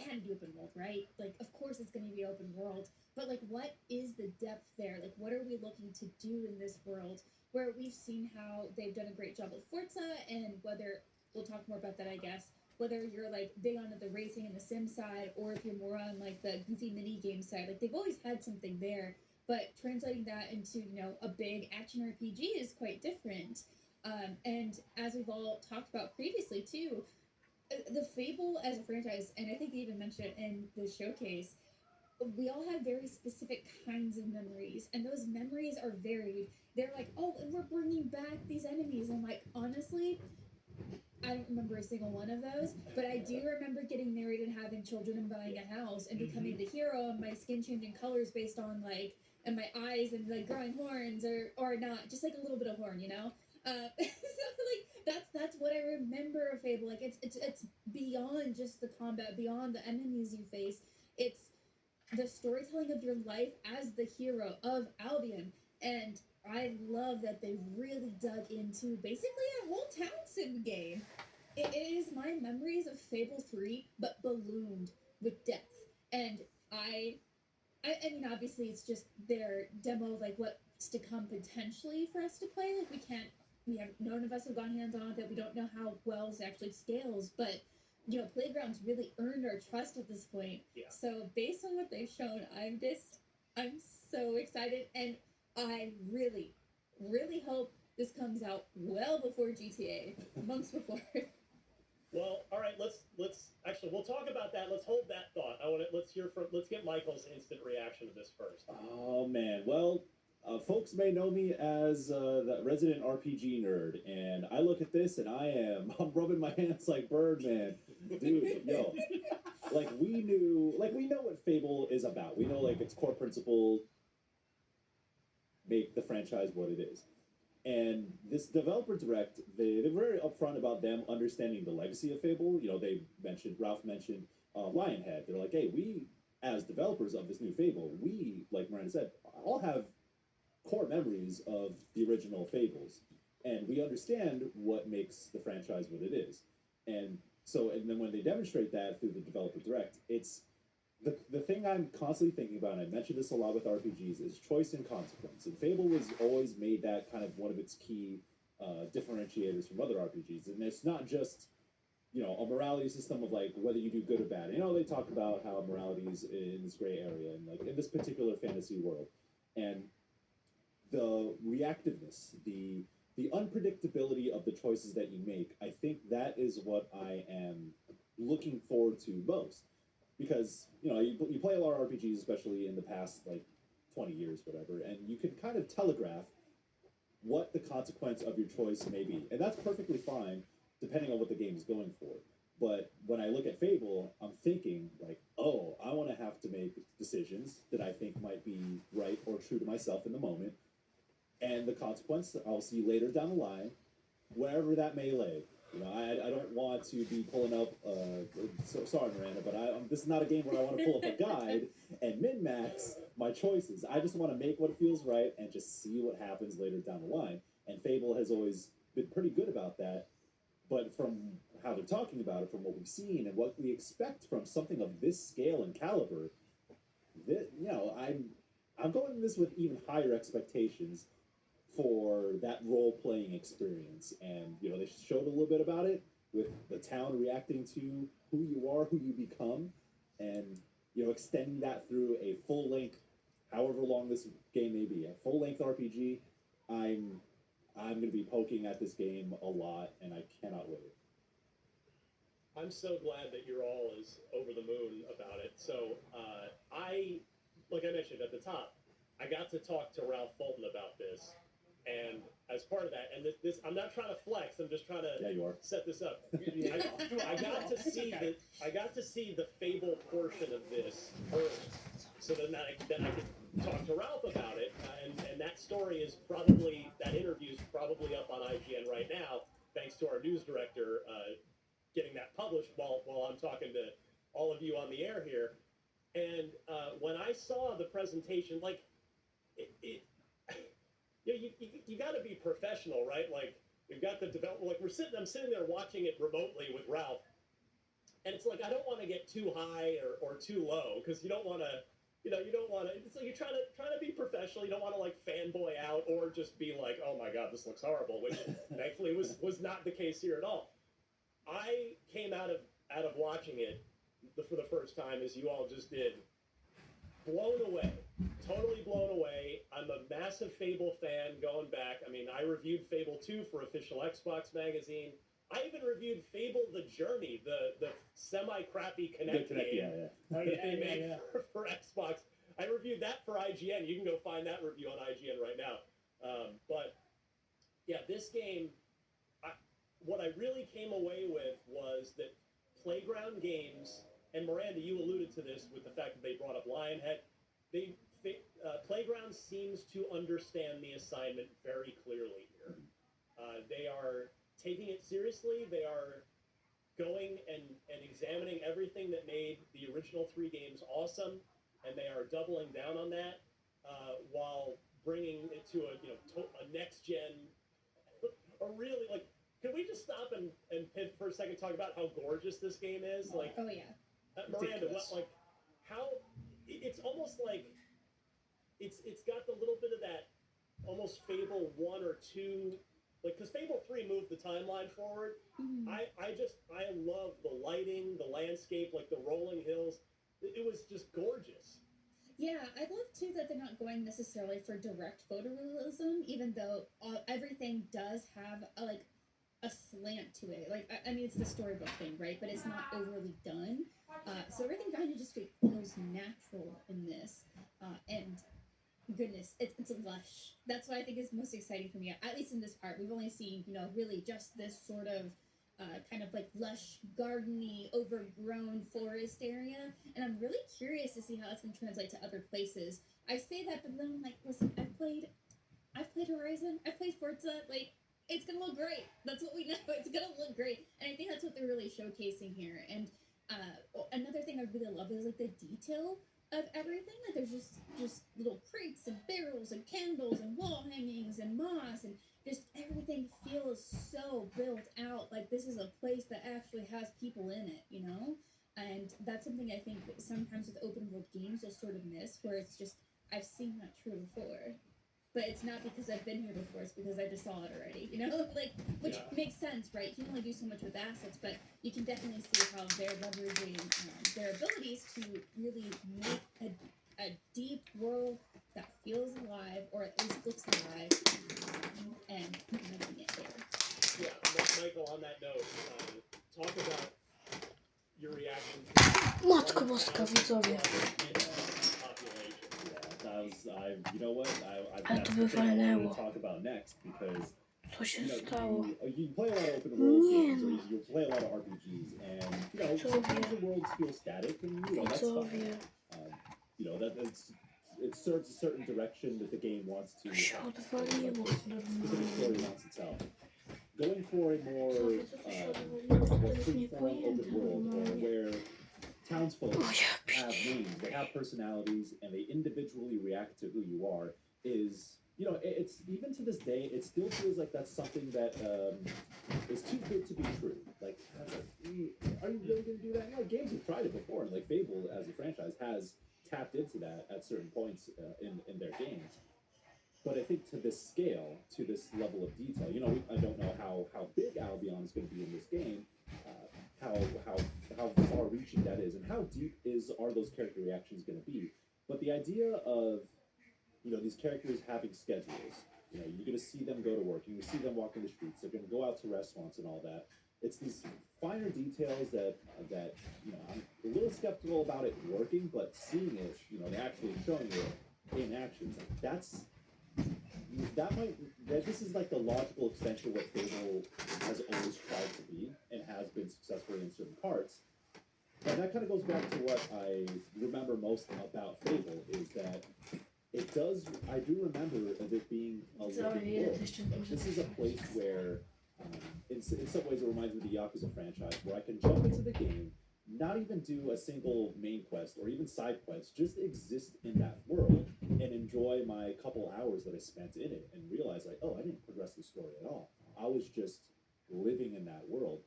had to be open world, right? Like, of course it's going to be open world, but like, what is the depth there? Like, what are we looking to do in this world? Where we've seen how they've done a great job with Forza, and whether we'll talk more about that, I guess. Whether you're like big on the racing and the sim side, or if you're more on like the goofy mini game side, like they've always had something there. But translating that into, a big action RPG is quite different. And as we've all talked about previously too, the Fable as a franchise, and I think they even mentioned it in the showcase, we all have very specific kinds of memories, and those memories are varied. They're like, oh, and we're bringing back these enemies. I'm like, honestly, I don't remember a single one of those, but I do remember getting married and having children and buying a house and becoming the hero and my skin changing colors based on like, and my eyes and like growing horns or not, just like a little bit of horn, you know. So like that's what I remember of Fable. Like it's beyond just the combat, beyond the enemies you face. It's the storytelling of your life as the hero of Albion, and I love that they really dug into basically a whole town sim game. It is my memories of Fable 3, but ballooned with depth. And I mean, obviously, it's just their demo of like what's to come potentially for us to play. Like, none of us have gone hands on with it. We don't know how well it actually scales, but you know, Playground's really earned our trust at this point. Yeah. So based on what they've shown, I'm so excited, and I really, really hope this comes out well before GTA, months before. Well, all right. Let's actually we'll talk about that. Let's hold that thought. Let's get Michael's instant reaction to this first. Oh man, well, folks may know me as the resident RPG nerd, and I look at this and I'm rubbing my hands like Birdman, dude. Yo, we know what Fable is about. We know like its core principle, make the franchise what it is. And this developer direct, they're very upfront about them understanding the legacy of Fable. You know, Ralph mentioned Lionhead. They're like, hey, we, as developers of this new Fable, we, like Miranda said, all have core memories of the original Fables. And we understand what makes the franchise what it is. And then when they demonstrate that through the developer direct, it's the thing I'm constantly thinking about, and I mentioned this a lot with RPGs, is choice and consequence. And Fable was always made that kind of one of its key differentiators from other RPGs. And it's not just, you know, a morality system of like whether you do good or bad. You know, they talk about how morality is in this gray area and like in this particular fantasy world. And the reactiveness, the unpredictability of the choices that you make, I think that is what I am looking forward to most. Because, you know, you play a lot of RPGs, especially in the past, like, 20 years, whatever, and you can kind of telegraph what the consequence of your choice may be. And that's perfectly fine, depending on what the game is going for. But when I look at Fable, I'm thinking, like, oh, I want to have to make decisions that I think might be right or true to myself in the moment. And the consequence I'll see later down the line, wherever that may lay. You know, I don't want to be pulling up, sorry Miranda, but this is not a game where I want to pull up a guide and min-max my choices. I just want to make what feels right and just see what happens later down the line. And Fable has always been pretty good about that. But from how they're talking about it, from what we've seen and what we expect from something of this scale and caliber, you know, I'm going into this with even higher expectations for that role-playing experience. And, you know, they showed a little bit about it with the town reacting to who you are, who you become, and, you know, extending that through a full-length, however long this game may be, a full-length RPG. I'm going to be poking at this game a lot, and I cannot wait. I'm so glad that you're all as over the moon about it. So like I mentioned at the top, I got to talk to Ralph Fulton about this. And as part of that, and this I'm not trying to flex. I'm just trying to set this up. I got to see the Fable portion of this first, so then I could talk to Ralph about it. And that story is that interview is probably up on IGN right now, thanks to our news director getting that published while I'm talking to all of you on the air here. And when I saw the presentation, like you got to be professional, right? Like we've got the development. Like I'm sitting there watching it remotely with Ralph, and it's like I don't want to get too high or too low because you don't want to. You don't want to. It's like you're trying to be professional. You don't want to like fanboy out or just be like, oh my god, this looks horrible, which thankfully was not the case here at all. I came out of watching it for the first time, as you all just did, blown away. Totally blown away. I'm a massive Fable fan going back. I mean, I reviewed Fable 2 for Official Xbox Magazine. I even reviewed Fable: The Journey, the semi-crappy Kinect game that they made for Xbox. I reviewed that for IGN. You can go find that review on IGN right now. But yeah, this game, what I really came away with was that Playground Games, and Miranda, you alluded to this with the fact that they brought up Lionhead. Playground seems to understand the assignment very clearly here. They are taking it seriously. They are going and examining everything that made the original 3 games awesome, and they are doubling down on that while bringing it to a next gen, a really like. Can we just stop and for a second talk about how gorgeous this game is? Like, oh yeah, Miranda, how it's almost like it's got the little bit of that almost Fable 1 or 2, like, because Fable 3 moved the timeline forward. I love the lighting, the landscape, like the rolling hills. It was just gorgeous. Yeah, I love too that they're not going necessarily for direct photorealism, even though everything does have a slant to it. Like, I mean, it's the storybook thing, right? But it's not overly done. So everything kind of just feels natural in this. And goodness, it's lush. That's what I think is most exciting for me, at least in this part. We've only seen, really just this sort of kind of like lush, gardeny, overgrown forest area. And I'm really curious to see how it's going to translate to other places. I say that, but then I'm like, listen, I've played Horizon, I've played Forza, like, it's gonna look great. That's what we know. It's gonna look great, and I think that's what they're really showcasing here. And another thing I really love is like the detail of everything. Like there's just little crates and barrels and candles and wall hangings and moss, and just everything feels so built out. Like this is a place that actually has people in it, And that's something I think sometimes with open world games you'll sort of miss, where it's just I've seen that true before. But it's not because I've been here before, it's because I just saw it already, Like, which makes sense, right? You can only do so much with assets, but you can definitely see how they're leveraging their abilities to really make a deep world that feels alive, or at least looks alive, and making it there. Yeah, Michael, on that note, talk about your reaction to Matko Boska, widzowie. You know what? Ale to that's the thing I wanted wywalnęło. to talk about next because Co się stało? you play a lot of open world Nie games, or no. you play a lot of RPGs, and Widzowie. sometimes the worlds feel static, and that's Widzowie. fine. It serves a certain direction that the game wants to. Się odwaliło Specific story wants to tell. Going for a more free-form open world, or where townsfolk have names, they have personalities, and they individually react to who you are, is, it's even to this day, it still feels like that's something that is too good to be true. Like, are you really going to do that? Games have tried it before, and like Fable as a franchise has tapped into that at certain points in their games. But I think to this scale, to this level of detail, I don't know how big Albion is going to be in this game, how far-reaching that is, and how deep are those character reactions going to be. But the idea of these characters having schedules, you're going to see them go to work, you're going to see them walk in the streets, they're going to go out to restaurants and all that. It's these finer details that I'm a little skeptical about it working, but seeing it, and actually showing it in action, this is like the logical extension of what Fable has always tried to be and has been successful in certain parts. And that kind of goes back to what I remember most about Fable, is that I do remember of it being a living world. Like, this is a place where, in some ways it reminds me of the Yakuza franchise, where I can jump into the game, not even do a single main quest or even side quest, just exist in that world and enjoy my couple hours that I spent in it, and realize like, oh, I didn't progress the story at all. I was just living in that world.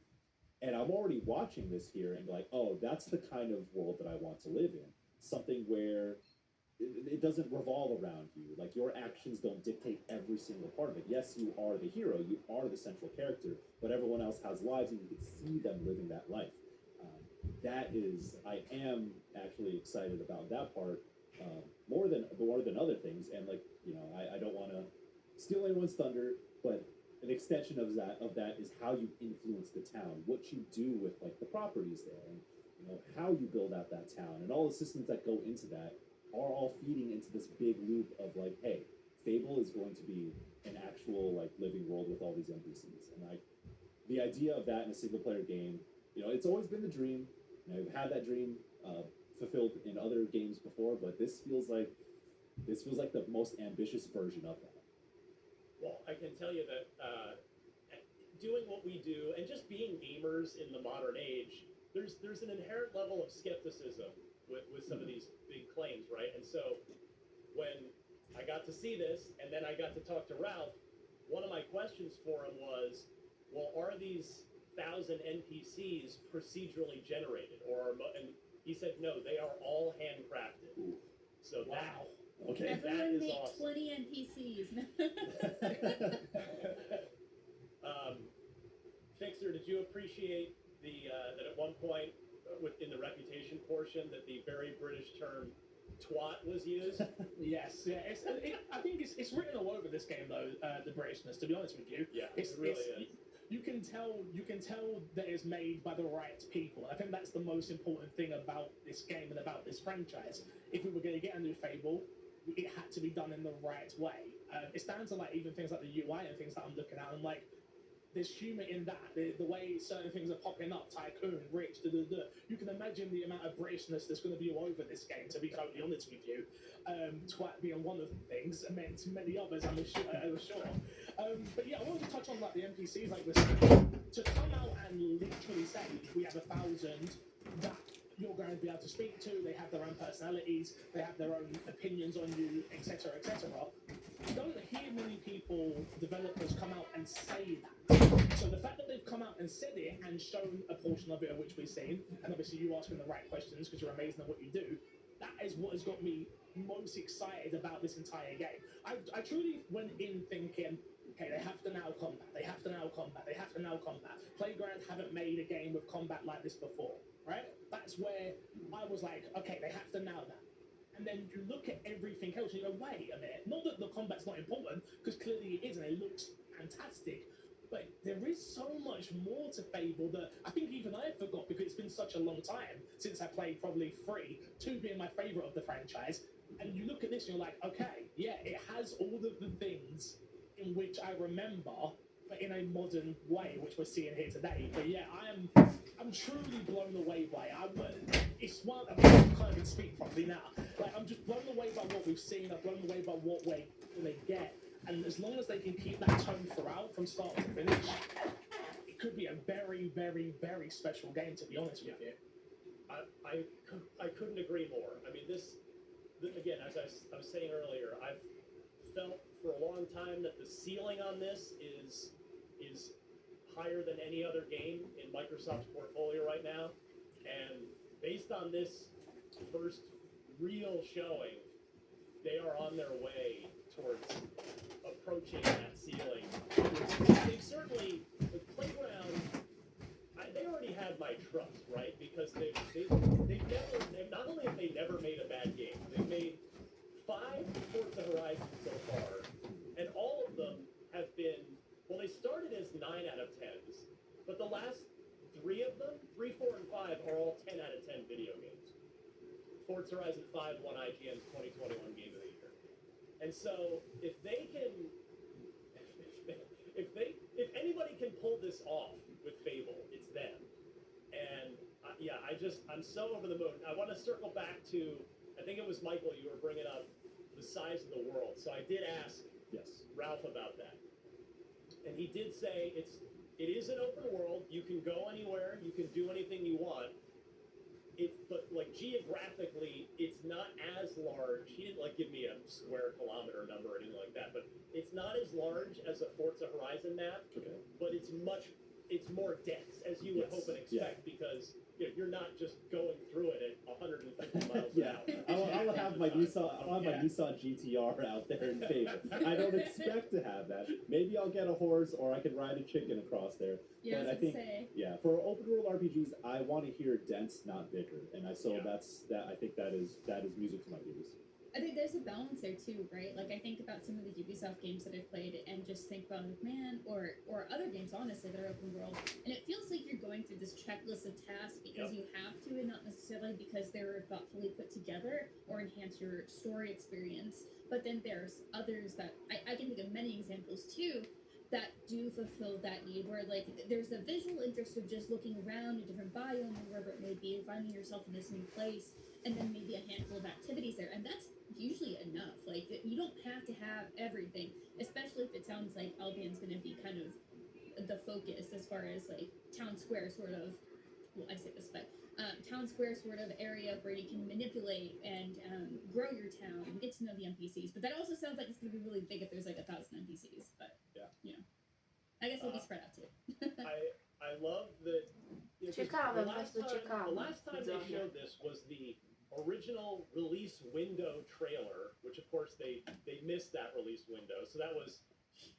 And I'm already watching this here and like, oh, that's the kind of world that I want to live in. Something where it doesn't revolve around you. Like, your actions don't dictate every single part of it. Yes, you are the hero, you are the central character, but everyone else has lives and you can see them living that life. I am actually excited about that part more than other things. And like, I don't want to steal anyone's thunder, but an extension of that is how you influence the town, what you do with like the properties there, and how you build out that town, and all the systems that go into that are all feeding into this big loop of like, hey, Fable is going to be an actual like living world with all these NPCs, and like the idea of that in a single player game, it's always been the dream. I've had that dream fulfilled in other games before, but this feels like the most ambitious version of that. Well, I can tell you that doing what we do and just being gamers in the modern age, there's an inherent level of skepticism with some of these big claims, right? And so when I got to see this and then I got to talk to Ralph, one of my questions for him was, well, are these 1,000 NPCs procedurally generated, and he said no, they are all handcrafted. Ooh. So Wow. Okay. that Everyone is make awesome. 20 NPCs. Fixer, did you appreciate that at one point within the reputation portion that the very British term twat was used? Yes, yeah. I think it's written all over this game though. The Britishness, to be honest with you. Yeah, it really is. You can tell that it's made by the right people. I think that's the most important thing about this game and about this franchise. If we were going to get a new Fable, it had to be done in the right way. It's down to like even things like the UI and things that I'm looking at. I'm like, there's humour in that. The way certain things are popping up, tycoon, rich, You can imagine the amount of Britishness that's going to be all over this game, to be totally honest with you. Twat being one of the things, and many others, I'm sure. But yeah, I wanted to touch on like the NPCs, like we're saying. To come out and literally say we have 1,000 that you're going to be able to speak to, they have their own personalities, they have their own opinions on you, etc., etc. You don't hear many developers come out and say that. So the fact that they've come out and said it and shown a portion of it of which we've seen, and obviously you asking the right questions because you're amazing at what you do, that is what has got me most excited about this entire game. I truly went in thinking, okay, they have to now combat, they have to now combat, they have to now combat. Playground haven't made a game with combat like this before, right? That's where I was like, okay, they have to now that. And then you look at everything else and you go, wait a minute, not that the combat's not important, because clearly it is and it looks fantastic, but there is so much more to Fable that I think even I forgot because it's been such a long time since I played probably 3, 2 being my favourite of the franchise. And you look at this and you're like, okay, yeah, it has all of the things in which I remember, but in a modern way, which we're seeing here today. But yeah, I'm truly blown away by it. It's one I can't even speak properly now. Like, I'm just blown away by what we've seen. I'm blown away by what we're gonna get. And as long as they can keep that tone throughout, from start to finish, it could be a very, very, very special game. To be honest with you, I couldn't agree more. I mean, this again, as I was saying earlier, I've felt for a long time that the ceiling on this is higher than any other game in Microsoft's portfolio right now. And based on this first real showing, they are on their way towards approaching that ceiling. They've certainly, the Playground, they already had my trust, right? Because not only have they never made a bad game, they've made 5 Forza Horizons so far, and all of them have been, well, they started as 9 out of 10s, but the last 3 of them, 3, 4, and 5, are all 10 out of 10 video games. Forza Horizon 5 won IGN's 2021 Game of the Year. And so, if they can, if anybody can pull this off with Fable, it's them. And yeah, I'm so over the moon. I want to circle back to, I think it was Michael, you were bringing up the size of the world. So I did ask Ralph about that. And he did say it is an open world. You can go anywhere. You can do anything you want. But like geographically, it's not as large. He didn't like give me a square kilometer number or anything like that. But it's not as large as a Forza Horizon map. Okay. But it's more dense, as you would hope and expect, because you're not just going through it at 150 miles an hour. I will have my Nissan GTR out there in Fable. I don't expect to have that. Maybe I'll get a horse, or I could ride a chicken across there. Yeah, but I think, for open world RPGs, I want to hear dense, not bigger, and I think that is music to my ears. I think there's a balance there too, right? Like I think about some of the Ubisoft games that I've played, and just think about McMahon or other games, honestly, that are open world, and it feels like you're going through this checklist of tasks because you have to, and not necessarily because they're thoughtfully put together or enhance your story experience. But then there's others that I can think of many examples too that do fulfill that need, where like there's a visual interest of just looking around a different biome or wherever it may be and finding yourself in this new place, and then maybe a handful of activities there, and that's usually enough. Like you don't have to have everything, especially if it sounds like Albion's going to be kind of the focus as far as like town square sort of, well, I say this, but town square sort of area where you can manipulate and grow your town and get to know the NPCs. But that also sounds like it's going to be really big if there's like 1,000 NPCs. But you know, I guess it'll be spread out too. I love that. You know, Ciekawe, the last bardzo time, ciekawe. the last time they Widzowie. showed this was the original release window trailer, which of course they missed that release window. So that was,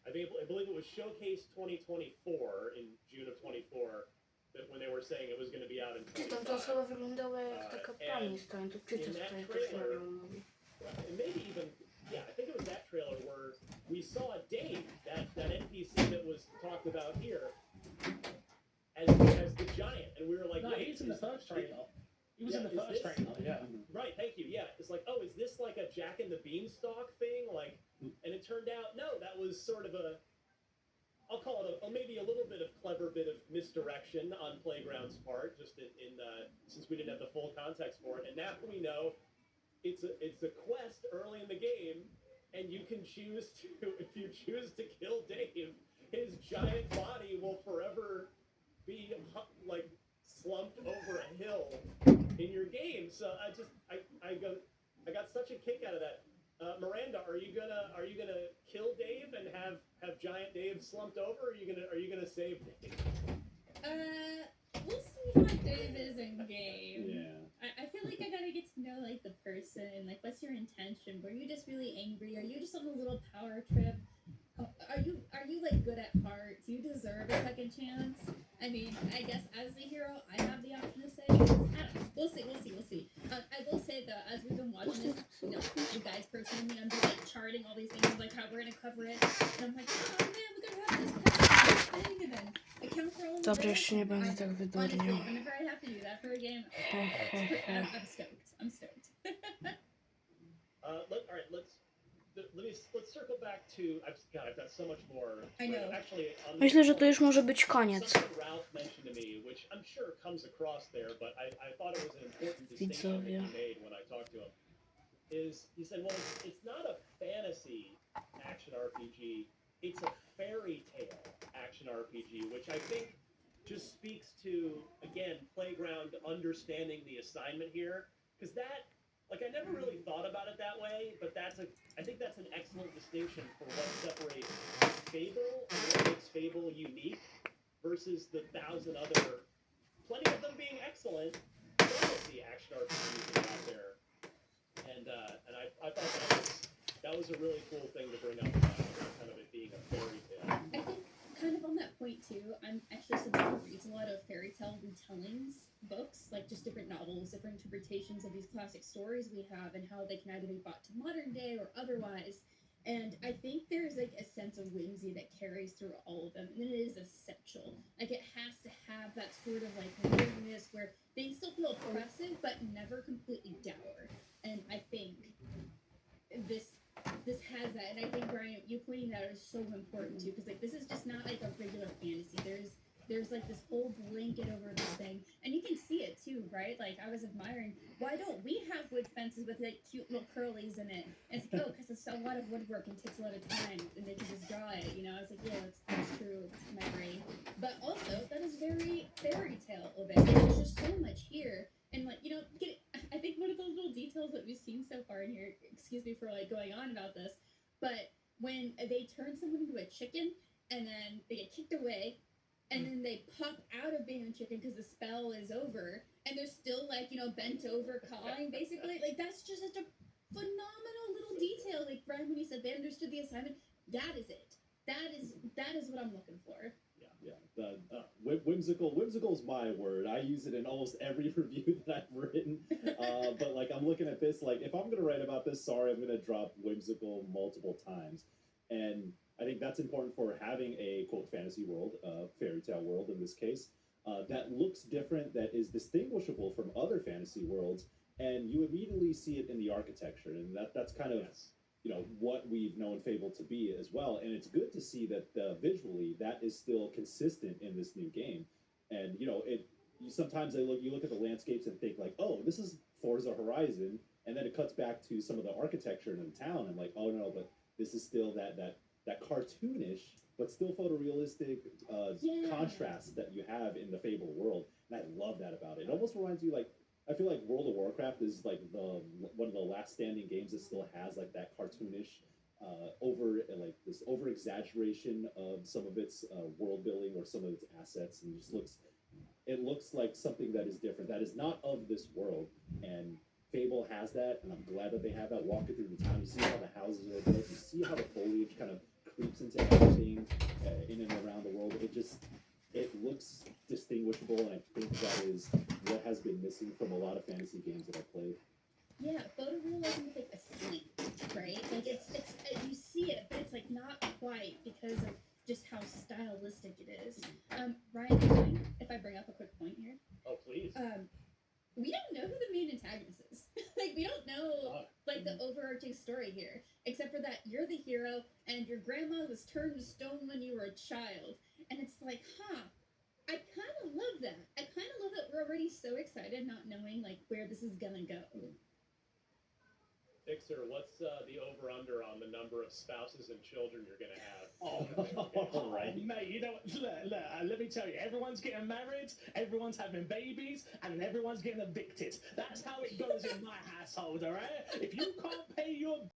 I believe it was Showcase 2024 in June of 24. That when they were saying it was going to be out in Czy tam 25. to osoba wyglądała jak taka pani z tańców, czy in to z that tańców trailer, mówi? and maybe even, yeah, I think it was that trailer where we saw Dave, that NPC that was talked about here, as the giant, and we were like, No, wait, he's in the first trailer. He was in the is first this- trailer, yeah. Right, thank you. Yeah, it's like, oh, is this like a Jack and the Beanstalk thing? Like, and it turned out, no, that was sort of a, I'll call it maybe a little bit of clever bit of misdirection on Playground's part, just in since we didn't have the full context for it, and now we know it's a quest early in the game, and you can choose to, if you choose to kill Dave, his giant body will forever be like slumped over a hill in your game. So I got such a kick out of that. Miranda, are you gonna kill Dave and have giant Dave slumped over? Or are you gonna save Dave? We'll see how Dave is in game. Yeah. I feel like I gotta get to know like the person. Like, what's your intention? Were you just really angry? Are you just on a little power trip? Are you like good at heart? Do you deserve a second chance? I mean, I guess as the hero, I have the option to say, I don't know. We'll see. I will say though, as we've been watching this, you know, the guys personally, I'm just like charting all these things, like how we're gonna cover it, and I'm like, oh man, we're gonna have this thing, and then I count for all the Dobra, jeszcze nie będę tak honestly, wydurniał. whenever I have to do that for a game, I'm stoked. I'm stoked. All right, let's circle back to. I've got so much more. I know. Actually, Myślę, że to już może być koniec. something Ralph mentioned to me, which I'm sure comes across there, but I thought it was an important distinction that he made when I talked to him. Is he said, well, it's not a fantasy action RPG, it's a fairy tale action RPG, which I think just speaks to, again, Playground understanding the assignment here, because that, like, I never really thought about it that way, but I think that's an excellent distinction for what separates Fable and what makes Fable unique versus the 1,000 other, plenty of them being excellent, fantasy action RPGs that are out there. And I thought that was a really cool thing to bring up about kind of it being a fairy tale. I think kind of on that point too, I'm actually someone who reads a lot of fairy tale retellings books, like just different novels, different interpretations of these classic stories we have and how they can either be brought to modern day or otherwise. And I think there's like a sense of whimsy that carries through all of them, and it is essential. Like it has to have that sort of like weirdness where they still feel oppressive but never completely dour. And I think this has that, and I think Brian, you pointing that out is so important too, because like this is just not like a regular fantasy. There's like this whole blanket over this thing, and you can see it too, right? Like I was admiring, why don't we have wood fences with like cute little curlies in it? And it's like, oh, because it's a lot of woodwork and takes a lot of time, and they can just draw it. You know, I was like, yeah, that's true, my brain. But also, that is very fairy tale of it. There's just so much here, and like you know, I think one of those little details that we've seen so far in here. Excuse me for like going on about this, but when they turn someone into a chicken and then they get kicked away. And then they pop out of being a chicken because the spell is over, and they're still like, you know, bent over cawing, basically. Like that's just such a phenomenal little detail. Like Brian, when he said they understood the assignment, that is it. That is what I'm looking for. Yeah. Whimsical is my word. I use it in almost every review that I've written. But like I'm looking at this, like if I'm gonna write about this, sorry, I'm gonna drop whimsical multiple times. And I think that's important for having a quote fantasy world, fairy tale world in this case, that looks different, that is distinguishable from other fantasy worlds, and you immediately see it in the architecture, and that's kind of what we've known Fable to be as well. And it's good to see that visually that is still consistent in this new game. And sometimes you look at the landscapes and think like, oh, this is Forza Horizon, and then it cuts back to some of the architecture in the town. I'm like, oh no, but this is still that cartoonish but still photorealistic contrast that you have in the Fable world, and I love that about it. It almost reminds you, like, I feel like World of Warcraft is like one of the last standing games that still has like that cartoonish this over exaggeration of some of its world building or some of its assets, and it looks like something that is different, that is not of this world. And Fable has that, and I'm glad that they have that. Walking through the town, you see how the houses are built, you see how the foliage kind of creeps into everything in and around the world. It looks distinguishable, and I think that is what has been missing from a lot of fantasy games that I've played. Yeah, photorealism is like asleep, right? Like it's you see it, but it's like not quite because of just how stylistic it is. Ryan, if I bring up a quick point here. Oh, please. We don't know who the main antagonist is. Like, we don't know, like, the overarching story here. Except for that you're the hero, and your grandma was turned to stone when you were a child. And it's like, I kind of love that. I kind of love that we're already so excited not knowing, like, where this is gonna go. Fixer, what's the over-under on the number of spouses and children you're going to have? Oh, right. Mate, you know what? Look, let me tell you, everyone's getting married, everyone's having babies, and everyone's getting evicted. That's how it goes in my household, all right? If you can't pay your